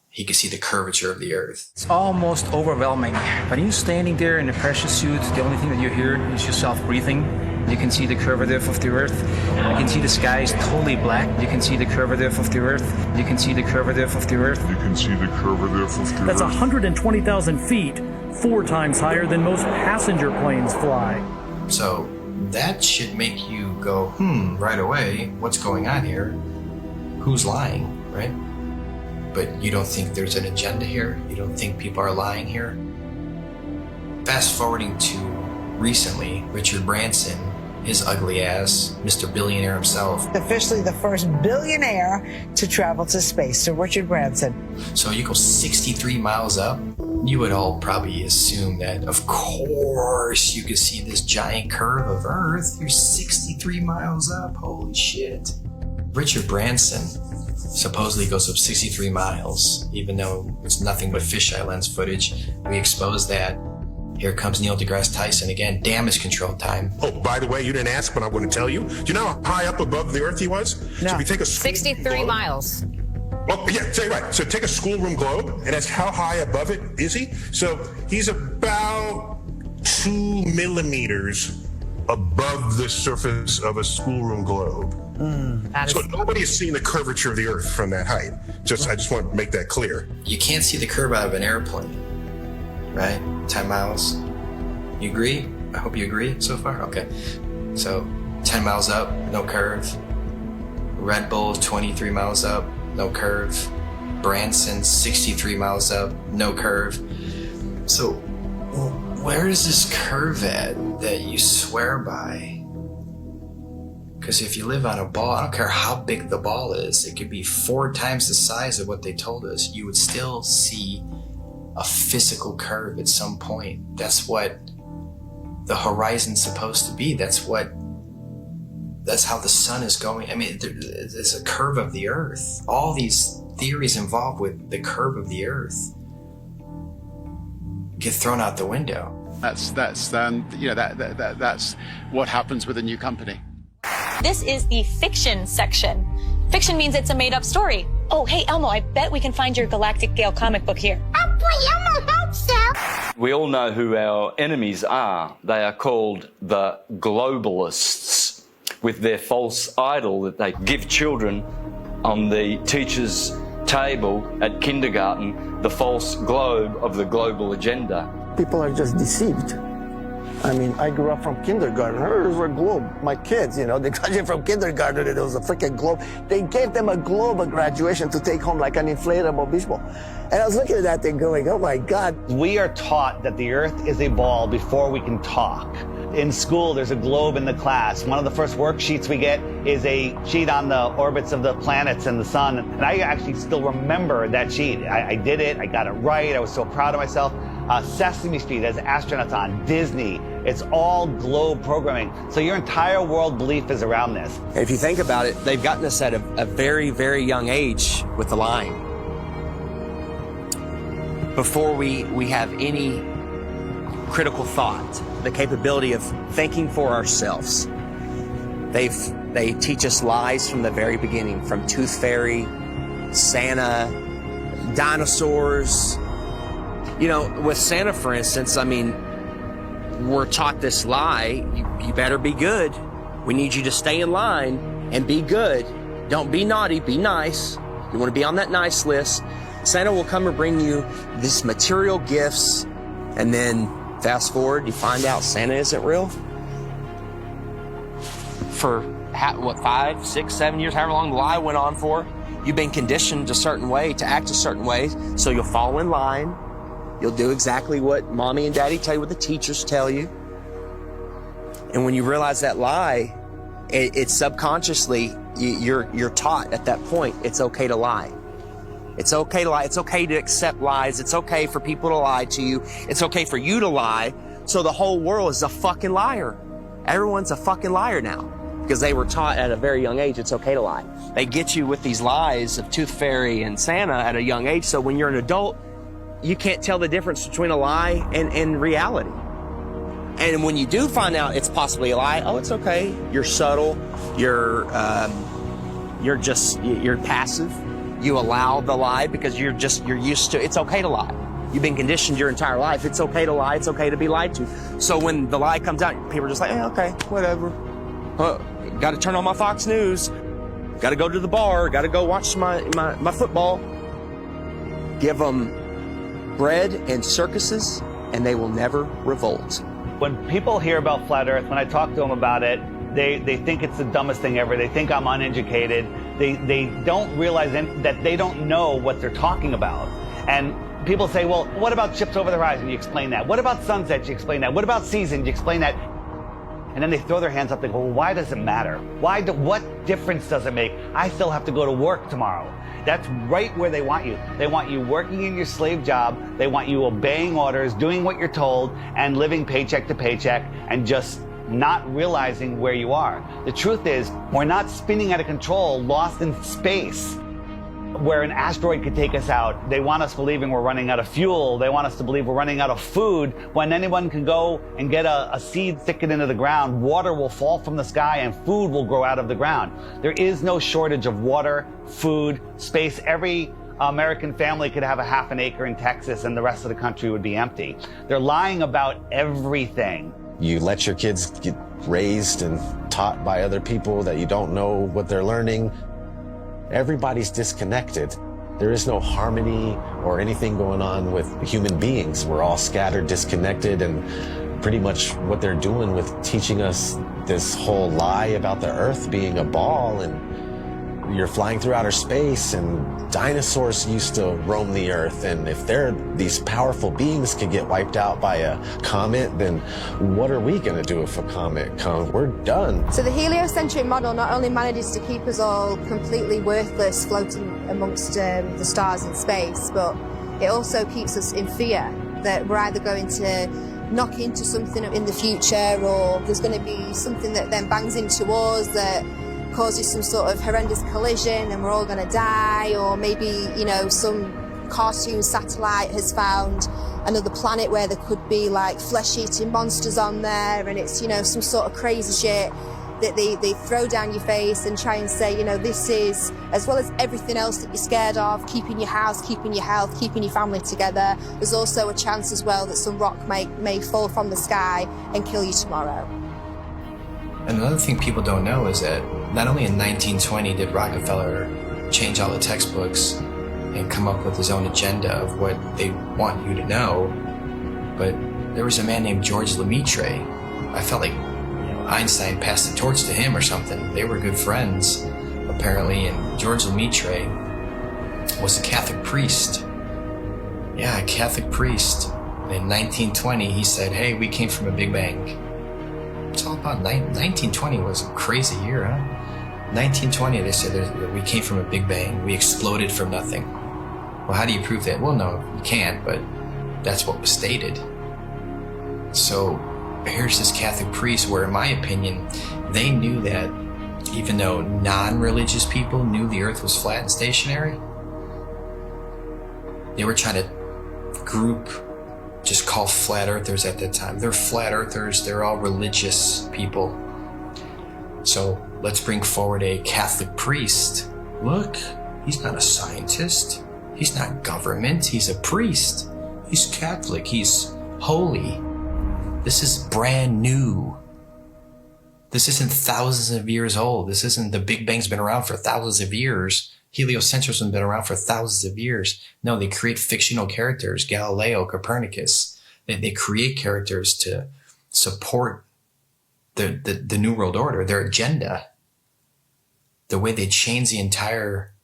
he could see the curvature of the Earth.
It's almost overwhelming. When you're standing there in a pressure suit, the only thing that you hear is yourself breathing. You can see the curvature of the Earth. You can see the sky is totally black. You can see the curvature of the Earth. You can see the curvature of the Earth.
You can see the curvature of the Earth.
That's 120,000 feet, 4 times higher than most passenger planes fly.
So that should make you go, right away, what's going on here? Who's lying, right? But you don't think there's an agenda here? You don't think people are lying here? Fast forwarding to recently, Richard Branson, his ugly ass, Mr. Billionaire himself.
Officially the first billionaire to travel to space, Sir Richard Branson.
So you go 63 miles up, you would all probably assume that, of course, you could see this giant curve of Earth. You're 63 miles up, holy shit. Richard Branson supposedly goes up 63 miles, even though it's nothing but fisheye lens footage. We exposed that. Here comes Neil deGrasse Tyson again, damage control time.
Oh, by the way, you didn't ask, but I'm going to tell you. Do you know how high up above the Earth he was?
No.
So if you take a
63 miles.
Oh, yeah, say right. So take a schoolroom globe, and that's how high above it is he? So he's about 2 millimeters above the surface of a schoolroom globe. So nobody has seen the curvature of the Earth from that height. I just want to make that clear.
You can't see the curve out of an airplane, right? 10 miles. You agree? I hope you agree so far. Okay. So 10 miles up, no curve. Red Bull 23 miles up, no curve. Branson 63 miles up, no curve. So where is this curve at that you swear by? Because if you live on a ball, I don't care how big the ball is, it could be 4 times the size of what they told us, you would still see a physical curve at some point. That's what the horizon's supposed to be. That's how the sun is going. I mean, there's a curve of the Earth. All these theories involved with the curve of the Earth get thrown out the window.
That's what happens with a new company.
This is the fiction section. Fiction means it's a made-up story. Oh, hey, Elmo, I bet we can find your Galactic Gale comic book here. Oh, boy, Elmo, hope so.
We all know who our enemies are. They are called the globalists, with their false idol that they give children on the teacher's table at kindergarten, the false globe of the global agenda.
People are just deceived. I mean, I grew up from kindergarten. There's a globe. My kids, they graduated from kindergarten and it was a freaking globe. They gave them a globe at graduation to take home like an inflatable beach ball. And I was looking at that thing going, oh my God.
We are taught that the Earth is a ball before we can talk. In school, there's a globe in the class. One of the first worksheets we get is a sheet on the orbits of the planets and the sun. And I actually still remember that sheet. I did it. I got it right. I was so proud of myself. Sesame Street has astronauts on, Disney. It's all globe programming. So your entire world belief is around this.
If you think about it, they've gotten us at a very, very young age with the lying. Before we have any critical thought, the capability of thinking for ourselves, they teach us lies from the very beginning, from Tooth Fairy, Santa, dinosaurs. With Santa, for instance, I mean, we're taught this lie, you better be good. We need you to stay in line and be good. Don't be naughty, be nice. You want to be on that nice list. Santa will come and bring you these material gifts, and then fast forward, you find out Santa isn't real. For 5, 6, 7 years, however long the lie went on for, you've been conditioned a certain way, to act a certain way, so you'll fall in line. You'll do exactly what mommy and daddy tell you, what the teachers tell you. And when you realize that lie, it's subconsciously, you're taught at that point, it's okay to lie. It's okay to lie. It's okay to accept lies. It's okay for people to lie to you. It's okay for you to lie. So the whole world is a fucking liar. Everyone's a fucking liar now because they were taught at a very young age it's okay to lie. They get you with these lies of Tooth Fairy and Santa at a young age. So when you're an adult, you can't tell the difference between a lie and reality. And when you do find out it's possibly a lie, oh, it's okay. You're subtle. You're passive. You allow the lie because you're used to, it's okay to lie. You've been conditioned your entire life. It's okay to lie. It's okay to be lied to. So when the lie comes out, people are just like, okay, whatever. Got to turn on my Fox News. Got to go to the bar. Got to go watch my football. Give them bread and circuses and they will never revolt.
When people hear about flat Earth, when I talk to them about it, they think it's the dumbest thing ever. They think I'm uneducated. They don't realize that they don't know what they're talking about. And people say, well, what about ships over the horizon? You explain that. What about sunsets? You explain that. What about seasons? You explain that. And then they throw their hands up. They go, well, why does it matter? What difference does it make? I still have to go to work tomorrow. That's right where they want you. They want you working in your slave job. They want you obeying orders, doing what you're told, and living paycheck to paycheck, and just not realizing where you are. The truth is, we're not spinning out of control, lost in space, where an asteroid could take us out. They want us believing we're running out of fuel. They want us to believe we're running out of food, when anyone can go and get a seed, stick it into the ground, water will fall from the sky, and food will grow out of the ground. There is no shortage of water, food, space. Every American family could have a half an acre in Texas and the rest of the country would be empty. They're lying about everything.
You let your kids get raised and taught by other people that you don't know what they're learning. Everybody's disconnected. There is no harmony or anything going on with human beings. We're all scattered, disconnected, and pretty much what they're doing with teaching us this whole lie about the Earth being a ball, and you're flying through outer space, and dinosaurs used to roam the Earth, and if these powerful beings could get wiped out by a comet, then what are we going to do if a comet comes? We're done.
So the heliocentric model not only manages to keep us all completely worthless floating amongst the stars in space, but it also keeps us in fear that we're either going to knock into something in the future, or there's going to be something that then bangs into us that causes some sort of horrendous collision and we're all going to die, or maybe, you know, some cartoon satellite has found another planet where there could be like flesh-eating monsters on there, and it's, you know, some sort of crazy shit that they throw down your face and try and say, you know, this is, as well as everything else that you're scared of, keeping your house, keeping your health, keeping your family together, there's also a chance as well that some rock may fall from the sky and kill you tomorrow.
Another thing people don't know is that not only in 1920 did Rockefeller change all the textbooks and come up with his own agenda of what they want you to know, but there was a man named George Lemaitre. I felt like, you know, Einstein passed the torch to him or something. They were good friends, apparently, and George Lemaitre was a Catholic priest. Yeah, a Catholic priest. And in 1920, he said, hey, we came from a Big Bang. It's all about 1920 was a crazy year, huh? 1920, they said that we came from a Big Bang. We exploded from nothing. Well, how do you prove that? Well, no, you can't, but that's what was stated. So here's this Catholic priest where, in my opinion, they knew that even though non-religious people knew the Earth was flat and stationary, they were trying to group, just call flat earthers at that time. They're flat earthers, they're all religious people. So let's bring forward a Catholic priest. Look, he's not a scientist. He's not government. He's a priest. He's Catholic. He's holy. This is brand new. This isn't thousands of years old. This isn't the Big Bang's been around for thousands of years. Heliocentrism has been around for thousands of years. No, they create fictional characters. Galileo, Copernicus. They create characters to support the New World Order, their agenda. The way they change the entire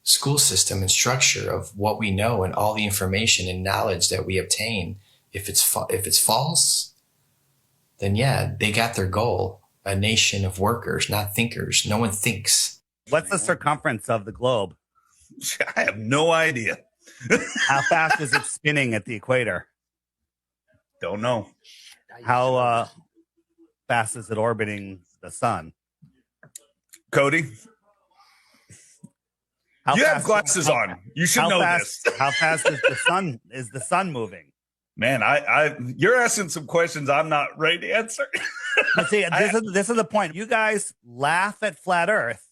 school system and structure of what we know and all the information and knowledge that we obtain. If it's false, then yeah, they got their goal. A nation of workers, not thinkers. No one thinks.
What's the circumference of the globe?
I have no idea.
How fast is it spinning at the equator?
Don't know.
How fast is it orbiting the sun?
Cody? You have glasses on. You should know this.
How fast is the sun moving?
Man, you're asking some questions I'm not ready to answer.
But see, this is the point. You guys laugh at flat Earth,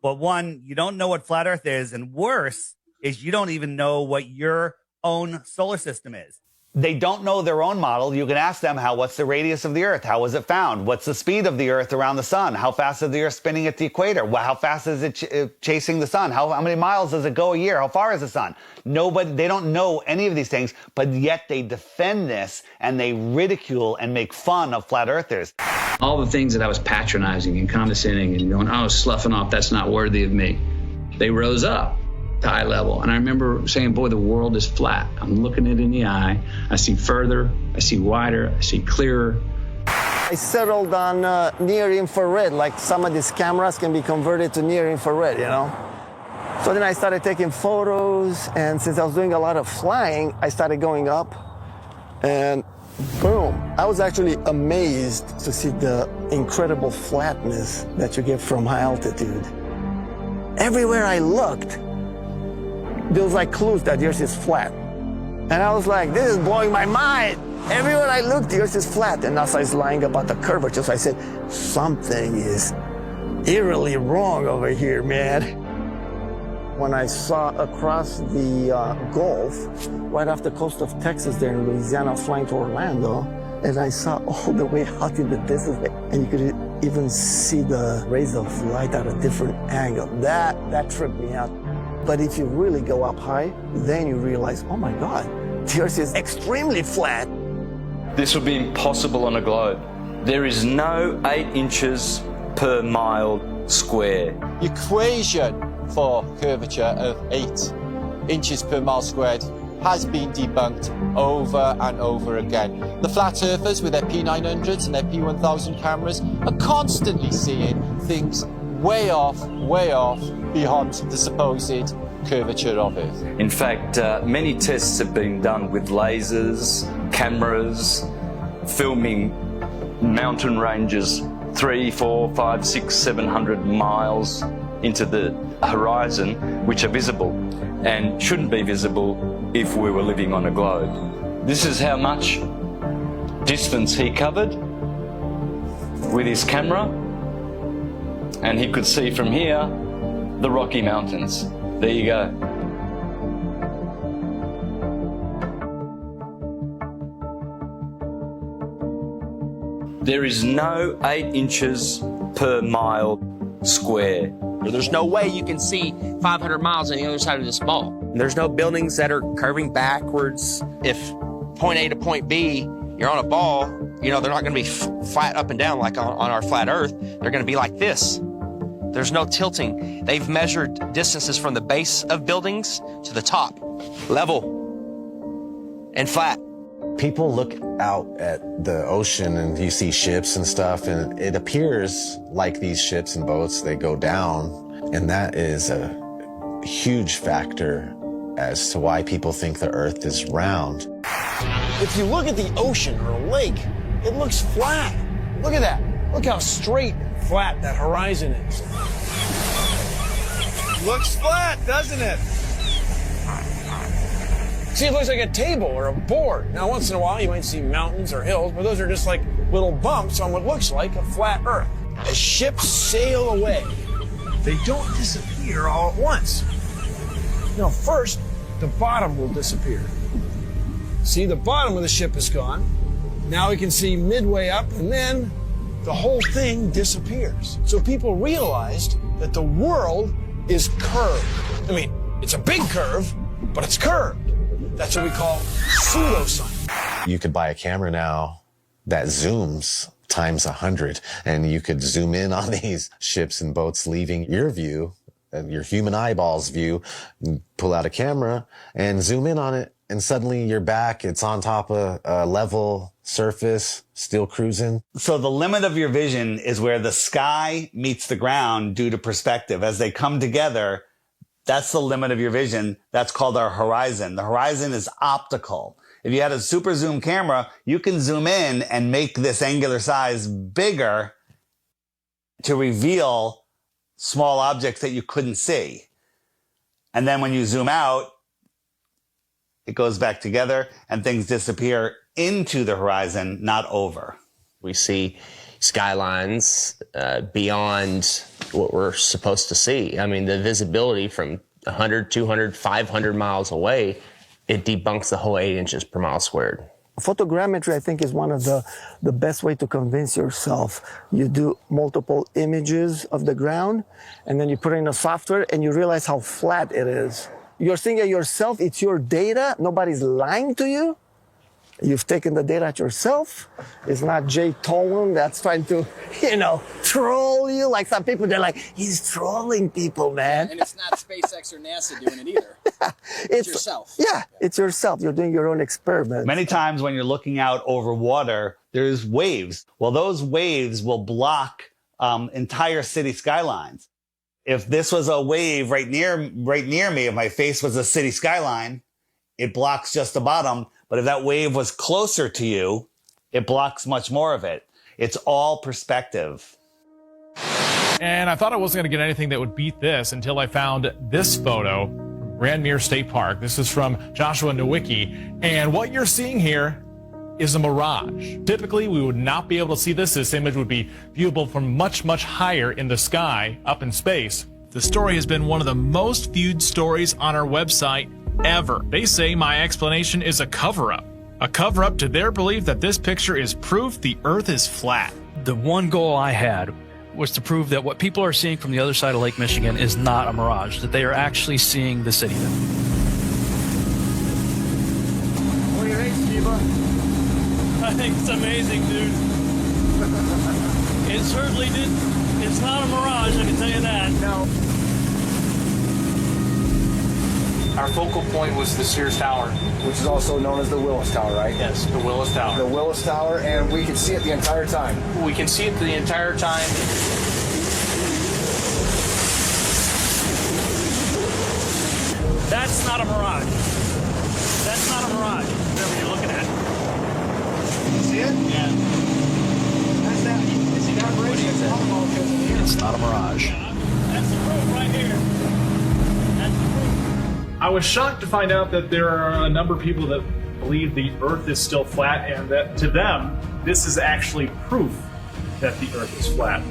but one, you don't know what flat Earth is, and worse is you don't even know what your own solar system is. They don't know their own model. You can ask them, what's the radius of the Earth? How was it found? What's the speed of the Earth around the sun? How fast is the Earth spinning at the equator? How fast is it chasing the sun? How many miles does it go a year? How far is the sun? They don't know any of these things, but yet they defend this and they ridicule and make fun of flat earthers.
All the things that I was patronizing and condescending and going, oh, sloughing off, that's not worthy of me. They rose up to eye level. And I remember saying, boy, the world is flat. I'm looking it in the eye. I see further, I see wider, I see clearer.
I settled on near infrared, like some of these cameras can be converted to near infrared, you know? So then I started taking photos, and since I was doing a lot of flying, I started going up, and boom. I was actually amazed to see the incredible flatness that you get from high altitude. Everywhere I looked, there was like clues that the Earth is flat. And I was like, this is blowing my mind. Everywhere I looked, the Earth is flat. And NASA is lying about the curvature. So I said, something is eerily wrong over here, man. When I saw across the Gulf, right off the coast of Texas there in Louisiana, flying to Orlando, and I saw all the way out in the distance, and you could even see the rays of light at a different angle. That tripped me out. But if you really go up high, then you realize, oh my God, the Earth is extremely flat.
This would be impossible on a globe. There is no 8 inches per mile square.
Equation for curvature of 8 inches per mile squared has been debunked over and over again. The flat earthers with their P900s and their P1000 cameras are constantly seeing things way off beyond the supposed curvature of Earth.
In fact, many tests have been done with lasers, cameras, filming mountain ranges 300, 400, 500, 600, 700 miles into the horizon, which are visible and shouldn't be visible if we were living on a globe. This is how much distance he covered with his camera, and he could see from here the Rocky Mountains. There you go. There is no 8 inches per mile square.
There's no way you can see 500 miles on the other side of this ball. There's no buildings that are curving backwards. If point A to point B, you're on a ball, you know, they're not going to be flat up and down like on our flat Earth. They're going to be like this. There's no tilting. They've measured distances from the base of buildings to the top, level and flat.
People look out at the ocean and you see ships and stuff, and it appears like these ships and boats, they go down. And that is a huge factor as to why people think the Earth is round.
If you look at the ocean or a lake, it looks flat. Look at that. Look how straight and flat that horizon is.
Looks flat, doesn't it?
See, it looks like a table or a board. Now, once in a while, you might see mountains or hills, but those are just like little bumps on what looks like a flat Earth. As ships sail away, they don't disappear all at once. You know, first, the bottom will disappear. See, the bottom of the ship is gone. Now we can see midway up, and then the whole thing disappears. So people realized that the world is curved. I mean, it's a big curve, but it's curved. That's what we call pseudoscience.
You could buy a camera now that zooms times 100, and you could zoom in on these ships and boats leaving your view, your human eyeball's view, pull out a camera and zoom in on it, and suddenly you're back. It's on top of a level surface, still cruising.
So the limit of your vision is where the sky meets the ground due to perspective. As they come together, that's the limit of your vision. That's called our horizon. The horizon is optical. If you had a super zoom camera, you can zoom in and make this angular size bigger to reveal small objects that you couldn't see. And then when you zoom out, it goes back together and things disappear into the horizon, not over.
We see skylines beyond what we're supposed to see. I mean, the visibility from 100, 200, 500 miles away, it debunks the whole 8 inches per mile squared.
Photogrammetry, I think, is one of the best way to convince yourself. You do multiple images of the ground, and then you put it in a software, and you realize how flat it is. You're seeing it yourself. It's your data. Nobody's lying to you. You've taken the data out yourself. It's not Jay Tolan that's trying to, troll you. Like some people, they're like, he's trolling people, man.
And it's not SpaceX or NASA doing it either. It's yourself.
Yeah, it's yourself. You're doing your own experiment.
Many times when you're looking out over water, there's waves. Well, those waves will block entire city skylines. If this was a wave right near me, if my face was a city skyline, it blocks just the bottom, But if that wave was closer to you, it blocks much more of it. It's all perspective.
And I thought I wasn't going to get anything that would beat this until I found this photo from Grandmere State Park. This is from Joshua Nowicki. And what you're seeing here is a mirage. Typically, we would not be able to see this. This image would be viewable from much, much higher in the sky, up in space. The story has been one of the most viewed stories on our website ever. They say my explanation is a cover-up. A cover-up to their belief that this picture is proof the Earth is flat.
The one goal I had was to prove that what people are seeing from the other side of Lake Michigan is not a mirage, that they are actually seeing the city.
What do you think, Steve?
I think it's amazing, dude. It certainly did. It's not a mirage, I can tell you that.
No.
Our focal point was the Sears Tower,
Which is also known as the Willis Tower, right?
Yes, the Willis Tower.
The Willis Tower, and we can see it the entire time.
We can see it the entire time. That's not a mirage. That's not a mirage, whatever you're looking at.
You see it?
Yeah.
That's that. You see that bridge?
It's not a mirage. That's the proof right here. That's the proof.
I was shocked to find out that there are a number of people that believe the Earth is still flat, and that to them, this is actually proof that the Earth is flat.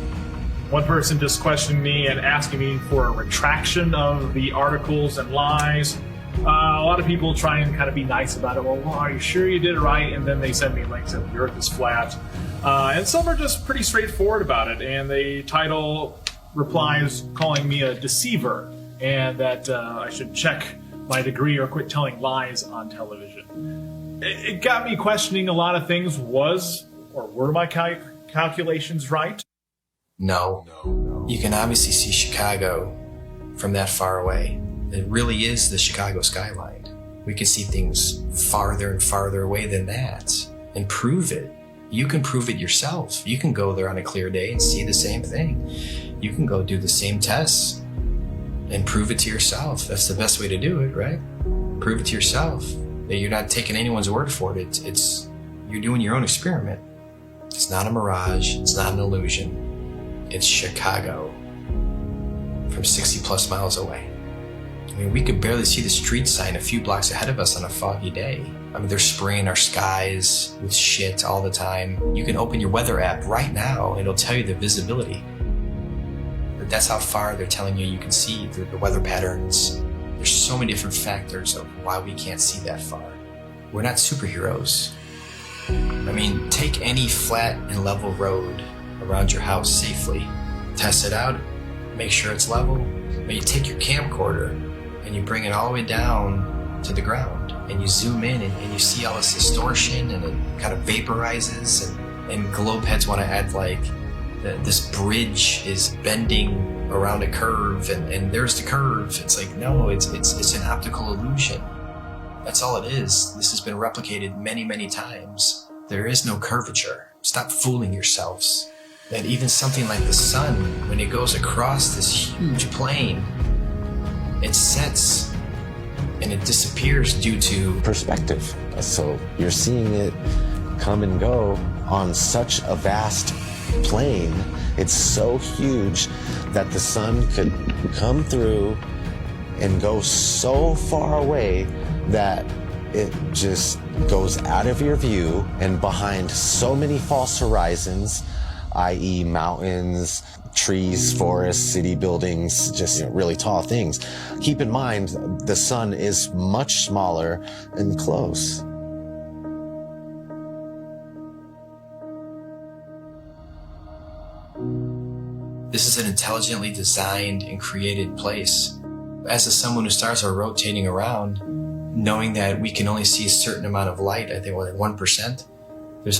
One person just questioned me and asking me for a retraction of the articles and lies. A lot of people try and kind of be nice about it. Well, are you sure you did it right? And then they send me links that the Earth is flat. And some are just pretty straightforward about it, and they title replies calling me a deceiver, and that I should check my degree or quit telling lies on television. It got me questioning a lot of things. Were my calculations right?
No. You can obviously see Chicago from that far away. It really is the Chicago skyline. We can see things farther and farther away than that and prove it. You can prove it yourself. You can go there on a clear day and see the same thing. You can go do the same tests and prove it to yourself. That's the best way to do it, right? Prove it to yourself. That you're not taking anyone's word for it. You're doing your own experiment. It's not a mirage. It's not an illusion. It's Chicago from 60 plus miles away. I mean, we could barely see the street sign a few blocks ahead of us on a foggy day. I mean, they're spraying our skies with shit all the time. You can open your weather app right now and it'll tell you the visibility. But that's how far they're telling you can see the weather patterns. There's so many different factors of why we can't see that far. We're not superheroes. I mean, take any flat and level road around your house safely. Test it out, make sure it's level. But you take your camcorder and you bring it all the way down to the ground and you zoom in and you see all this distortion and it kind of vaporizes and globe heads want to add like this bridge is bending around a curve and there's the curve. It's like, no, it's an optical illusion. That's all it is. This has been replicated many, many times. There is no curvature. Stop fooling yourselves. That even something like the sun, when it goes across this huge plane, it sets and it disappears due to
perspective. So you're seeing it come and go on such a vast plane. It's so huge that the sun could come through and go so far away that it just goes out of your view and behind so many false horizons, i.e. mountains, trees, forests, city buildings, just really tall things. Keep in mind, the sun is much smaller and close.
This is an intelligently designed and created place. As someone whose stars are rotating around, knowing that we can only see a certain amount of light, I think like 1%, there's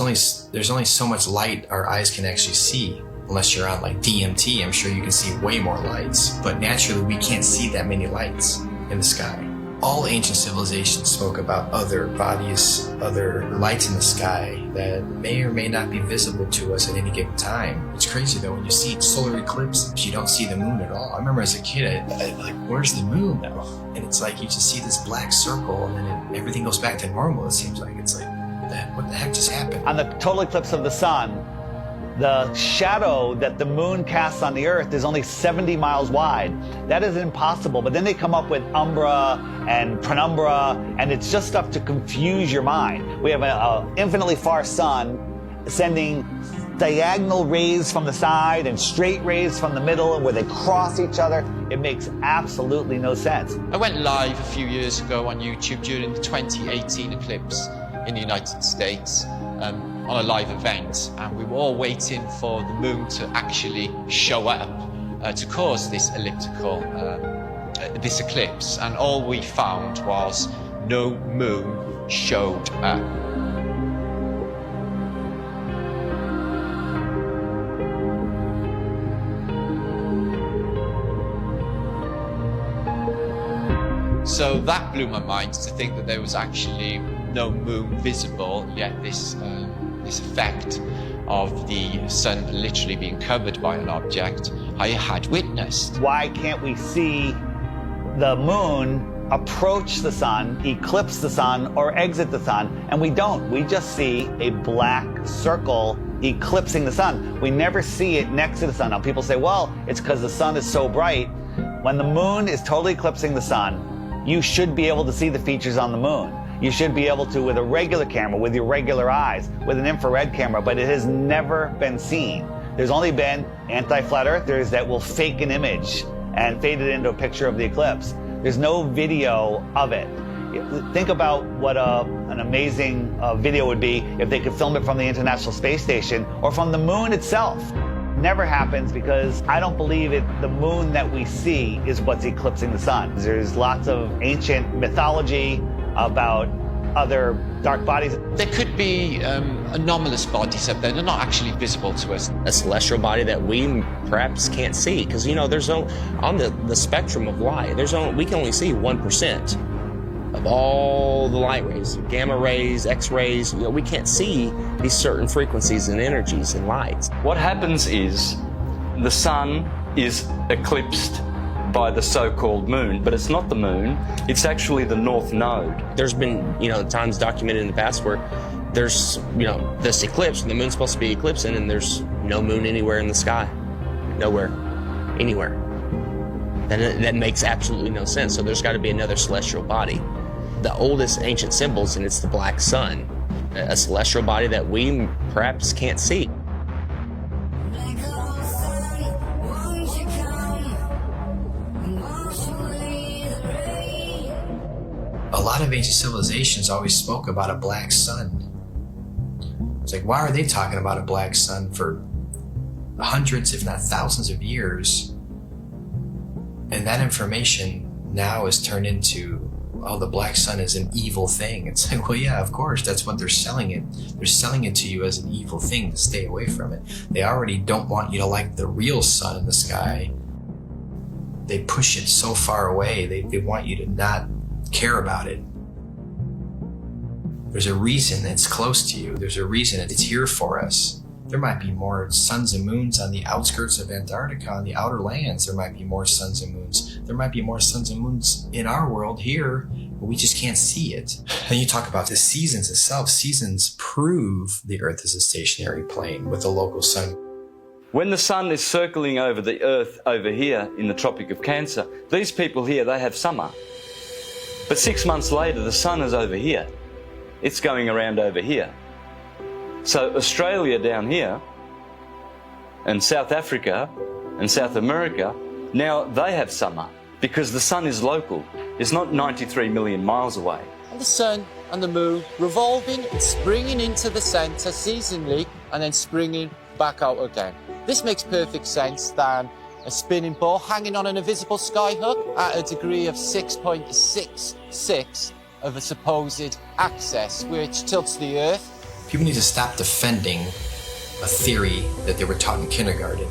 only so much light our eyes can actually see. Unless you're on like DMT, I'm sure you can see way more lights. But naturally, we can't see that many lights in the sky. All ancient civilizations spoke about other bodies, other lights in the sky that may or may not be visible to us at any given time. It's crazy though, when you see solar eclipse, you don't see the moon at all. I remember as a kid, I like, where's the moon now? And it's like, you just see this black circle and then everything goes back to normal, it seems like. It's like, what the heck just happened?
On the total eclipse of the sun, the shadow that the moon casts on the earth is only 70 miles wide. That is impossible. But then they come up with umbra and penumbra, and it's just stuff to confuse your mind. We have an infinitely far sun sending diagonal rays from the side and straight rays from the middle, and where they cross each other. It makes absolutely no sense.
I went live a few years ago on YouTube during the 2018 eclipse in the United States. On a live event, and we were all waiting for the moon to actually show up to cause this elliptical, this eclipse, and all we found was no moon showed up. So that blew my mind, to think that there was actually no moon visible, yet this effect of the sun literally being covered by an object I had witnessed.
Why can't we see the moon approach the sun, eclipse the sun, or exit the sun? And we don't. We just see a black circle eclipsing the sun. We never see it next to the sun. Now people say, well, it's because the sun is so bright. When the moon is totally eclipsing the sun, you should be able to see the features on the moon. You should be able to with a regular camera, with your regular eyes, with an infrared camera, but it has never been seen. There's only been anti-flat earthers that will fake an image and fade it into a picture of the eclipse. There's no video of it. Think about what an amazing video would be if they could film it from the International Space Station or from the moon itself. Never happens, because I don't believe the moon that we see is what's eclipsing the sun. There's lots of ancient mythology about other dark bodies.
There could be anomalous bodies up there. They're not actually visible to us.
A celestial body that we perhaps can't see, because there's on the spectrum of light, we can only see 1% of all the light rays, gamma rays, X-rays. We can't see these certain frequencies and energies and lights.
What happens is the sun is eclipsed by the so-called moon, but it's not the moon, it's actually the north node.
There's been, times documented in the past where there's, this eclipse, and the moon's supposed to be eclipsing, and there's no moon anywhere in the sky. Nowhere. Anywhere. And that makes absolutely no sense. So there's got to be another celestial body. The oldest ancient symbols, and it's the black sun, a celestial body that we perhaps can't see.
A lot of ancient civilizations always spoke about a black sun. It's like, why are they talking about a black sun for hundreds, if not thousands of years? And that information now is turned into, oh, the black sun is an evil thing. It's like, well, yeah, of course, that's what they're selling it. They're selling it to you as an evil thing to stay away from it. They already don't want you to like the real sun in the sky. They push it so far away. They want you to not care about it. There's a reason it's close to you. There's a reason it's here for us. There might be more suns and moons on the outskirts of Antarctica, on the outer lands. There might be more suns and moons. There might be more suns and moons in our world here, but we just can't see it. And you talk about the seasons itself. Seasons prove the Earth is a stationary plane with a local sun.
When the sun is circling over the Earth over here in the Tropic of Cancer, these people here, they have summer. But 6 months later, the sun is over here. It's going around over here. So Australia down here, and South Africa, and South America, now they have summer because the sun is local. It's not 93 million miles away.
And the sun and the moon revolving and springing into the center seasonally and then springing back out again. This makes perfect sense than a spinning ball hanging on an invisible skyhook at a degree of 6.66 of a supposed axis, which tilts the Earth.
People need to stop defending a theory that they were taught in kindergarten.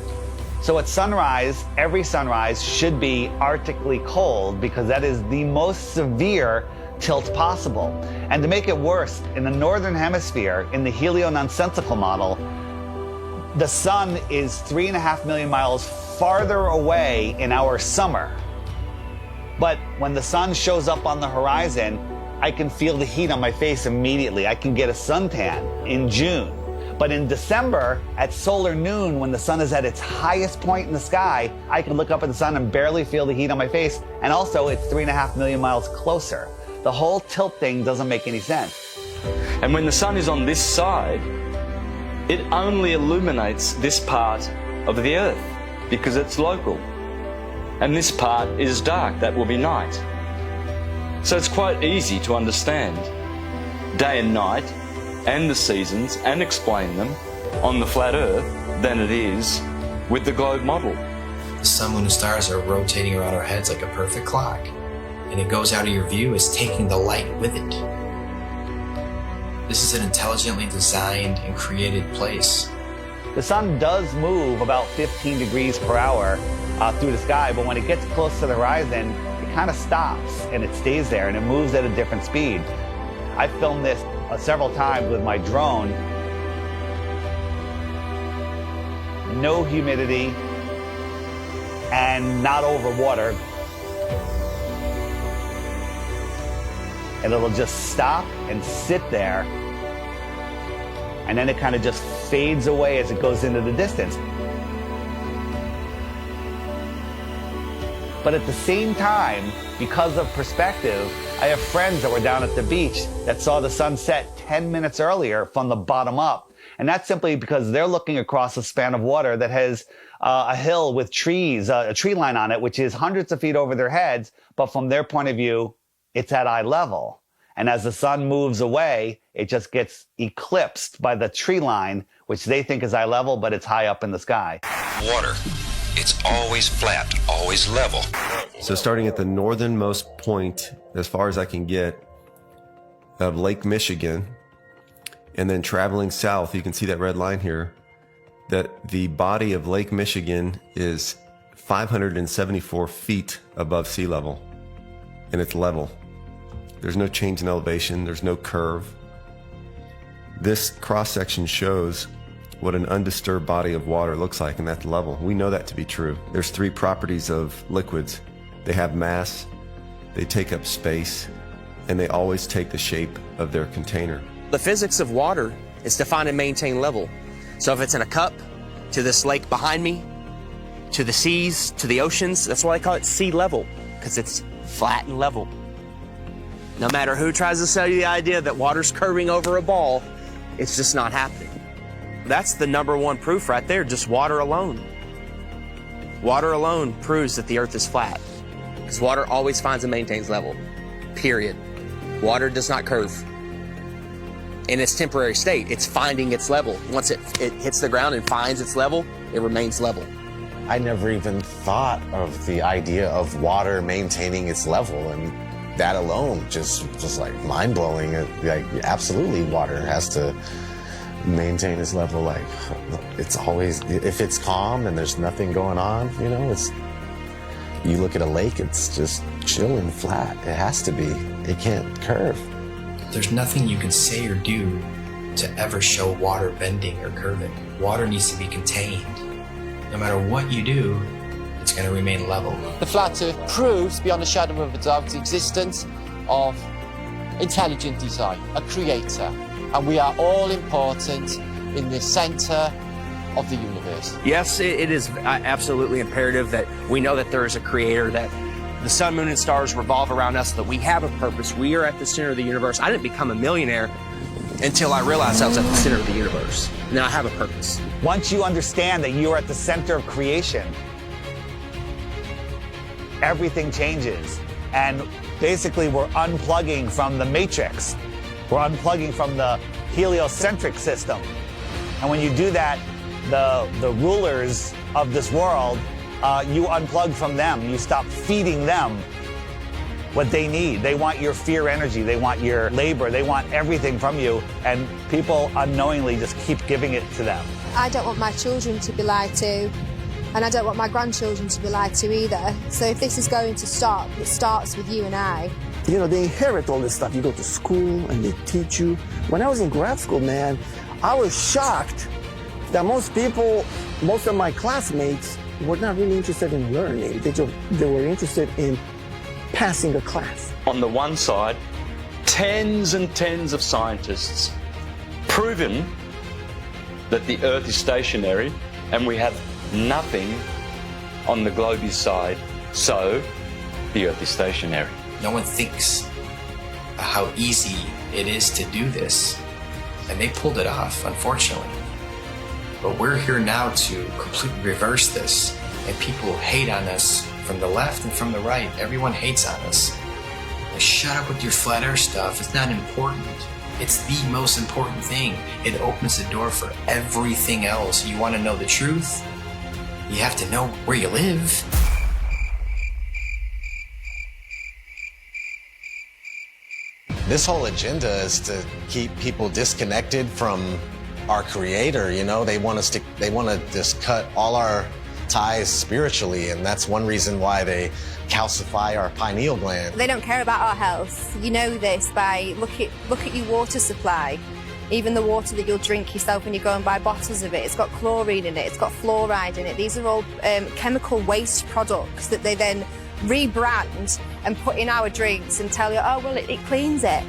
So at sunrise, every sunrise should be arctically cold because that is the most severe tilt possible. And to make it worse, in the northern hemisphere, in the heliononsensical model, the sun is 3.5 million miles farther away in our summer. But when the sun shows up on the horizon, I can feel the heat on my face immediately. I can get a suntan in June. But in December, at solar noon, when the sun is at its highest point in the sky, I can look up at the sun and barely feel the heat on my face. And also, it's 3.5 million miles closer. The whole tilt thing doesn't make any sense.
And when the sun is on this side, it only illuminates this part of the Earth because it's local. And this part is dark, that will be night. So it's quite easy to understand day and night and the seasons and explain them on the flat Earth than it is with the globe model.
The sun, moon, and stars are rotating around our heads like a perfect clock, and it goes out of your view as taking the light with it. This is an intelligently designed and created place.
The sun does move about 15 degrees per hour through the sky, but when it gets close to the horizon, it kind of stops and it stays there and it moves at a different speed. I filmed this several times with my drone. No humidity and not over water. And it'll just stop and sit there. And then it kind of just fades away as it goes into the distance. But at the same time, because of perspective, I have friends that were down at the beach that saw the sun set 10 minutes earlier from the bottom up. And that's simply because they're looking across a span of water that has a hill with trees, a tree line on it, which is hundreds of feet over their heads. But from their point of view, it's at eye level. And as the sun moves away, it just gets eclipsed by the tree line, which they think is eye level, but it's high up in the sky.
Water. It's always flat, always level.
So starting at the northernmost point, as far as I can get, of Lake Michigan, and then traveling south, you can see that red line here, that the body of Lake Michigan is 574 feet above sea level, and it's level. There's no change in elevation, there's no curve. This cross-section shows what an undisturbed body of water looks like, and that's level. We know that to be true. There's three properties of liquids. They have mass, they take up space, and they always take the shape of their container.
The physics of water is to find and maintain level. So if it's in a cup, to this lake behind me, to the seas, to the oceans, that's why I call it sea level, because it's flat and level. No matter who tries to sell you the idea that water's curving over a ball, it's just not happening. That's the number one proof right there, just water alone. Water alone proves that the Earth is flat, because water always finds and maintains level, period. Water does not curve. In its temporary state, it's finding its level. Once it hits the ground and finds its level, it remains level.
I never even thought of the idea of water maintaining its level, and that alone just like mind-blowing. Like, absolutely, water has to maintain its level. Like, it's always, if it's calm and there's nothing going on, you know, you look at a lake, it's just chilling flat. It has to be. It can't curve.
There's nothing you can say or do to ever show water bending or curving. Water needs to be contained. No matter what you do, it's going to remain level.
The flat Earth proves beyond a shadow of a doubt the existence of intelligent design, a creator, and we are all important in the center of the universe.
Yes, it is absolutely imperative that we know that there is a creator, that the sun, moon, and stars revolve around us, that we have a purpose. We are at the center of the universe. I didn't become a millionaire until I realized I was at the center of the universe. Now I have a purpose.
Once you understand that you are at the center of creation, everything changes. And basically, we're unplugging from the matrix. We're unplugging from the heliocentric system. And when you do that, the rulers of this world, you unplug from them. You stop feeding them what they need. They want your fear energy. They want your labor. They want everything from you. And people unknowingly just keep giving it to them.
I don't want my children to be lied to. And I don't want my grandchildren to be lied to either. So if this is going to stop, it starts with you and I.
You know, they inherit all this stuff. You go to school and they teach you. When I was in grad school, man, I was shocked that most of my classmates were not really interested in learning. They were interested in passing a class.
On the one side, tens and tens of scientists proven that the Earth is stationary, and we have nothing on the globe's side, so the Earth is stationary.
No one thinks how easy it is to do this, and they pulled it off, unfortunately. But we're here now to completely reverse this, and people hate on us from the left and from the right. Everyone hates on us. Like, shut up with your flat earth stuff. It's not important. It's the most important thing. It opens the door for everything else. You want to know the truth? You have to know where you live.
This whole agenda is to keep people disconnected from our creator. You know, they want to just cut all our ties spiritually, and that's one reason why they calcify our pineal gland.
They don't care about our health. You know this by look at your water supply. Even the water that you'll drink yourself when you go and buy bottles of it, it's got chlorine in it, it's got fluoride in it. These are all chemical waste products that they then rebrand and put in our drinks and tell you, oh, well, it cleans it.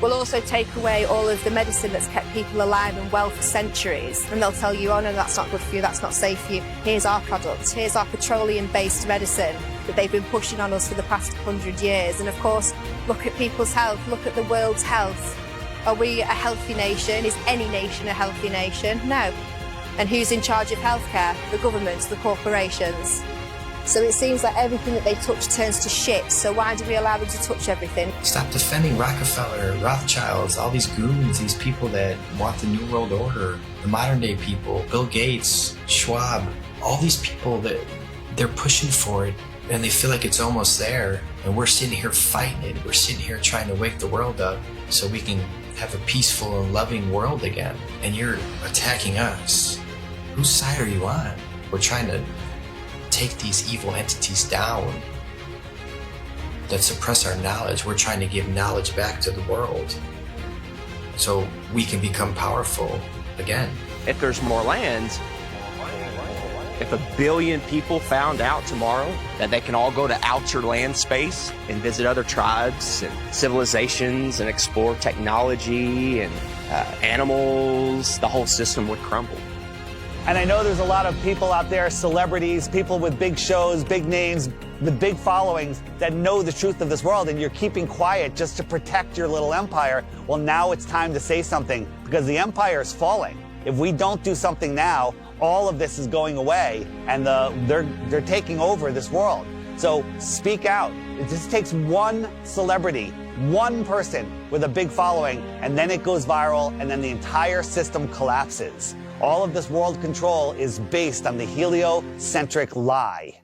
We'll also take away all of the medicine that's kept people alive and well for centuries. And they'll tell you, oh, no, that's not good for you, that's not safe for you. Here's our product, here's our petroleum-based medicine that they've been pushing on us for the past 100 years. And of course, look at people's health, look at the world's health. Are we a healthy nation? Is any nation a healthy nation? No. And who's in charge of healthcare? The governments, the corporations. So it seems like everything that they touch turns to shit, so why do we allow them to touch everything?
Stop defending Rockefeller, Rothschilds, all these goons, these people that want the New World Order, the modern day people, Bill Gates, Schwab, all these people that they're pushing for it and they feel like it's almost there, and we're sitting here fighting it. We're sitting here trying to wake the world up so we can have a peaceful and loving world again. And you're attacking us. Whose side are you on? We're trying to take these evil entities down that suppress our knowledge. We're trying to give knowledge back to the world so we can become powerful again.
If there's more land, if 1 billion people found out tomorrow that they can all go to outer land space and visit other tribes and civilizations and explore technology and animals, the whole system would crumble.
And I know there's a lot of people out there, celebrities, people with big shows, big names, with big followings that know the truth of this world, and you're keeping quiet just to protect your little empire. Well, now it's time to say something, because the empire is falling. If we don't do something now, all of this is going away, and they're taking over this world. So speak out. It just takes one celebrity, one person with a big following, and then it goes viral, and then the entire system collapses. All of this world control is based on the heliocentric lie.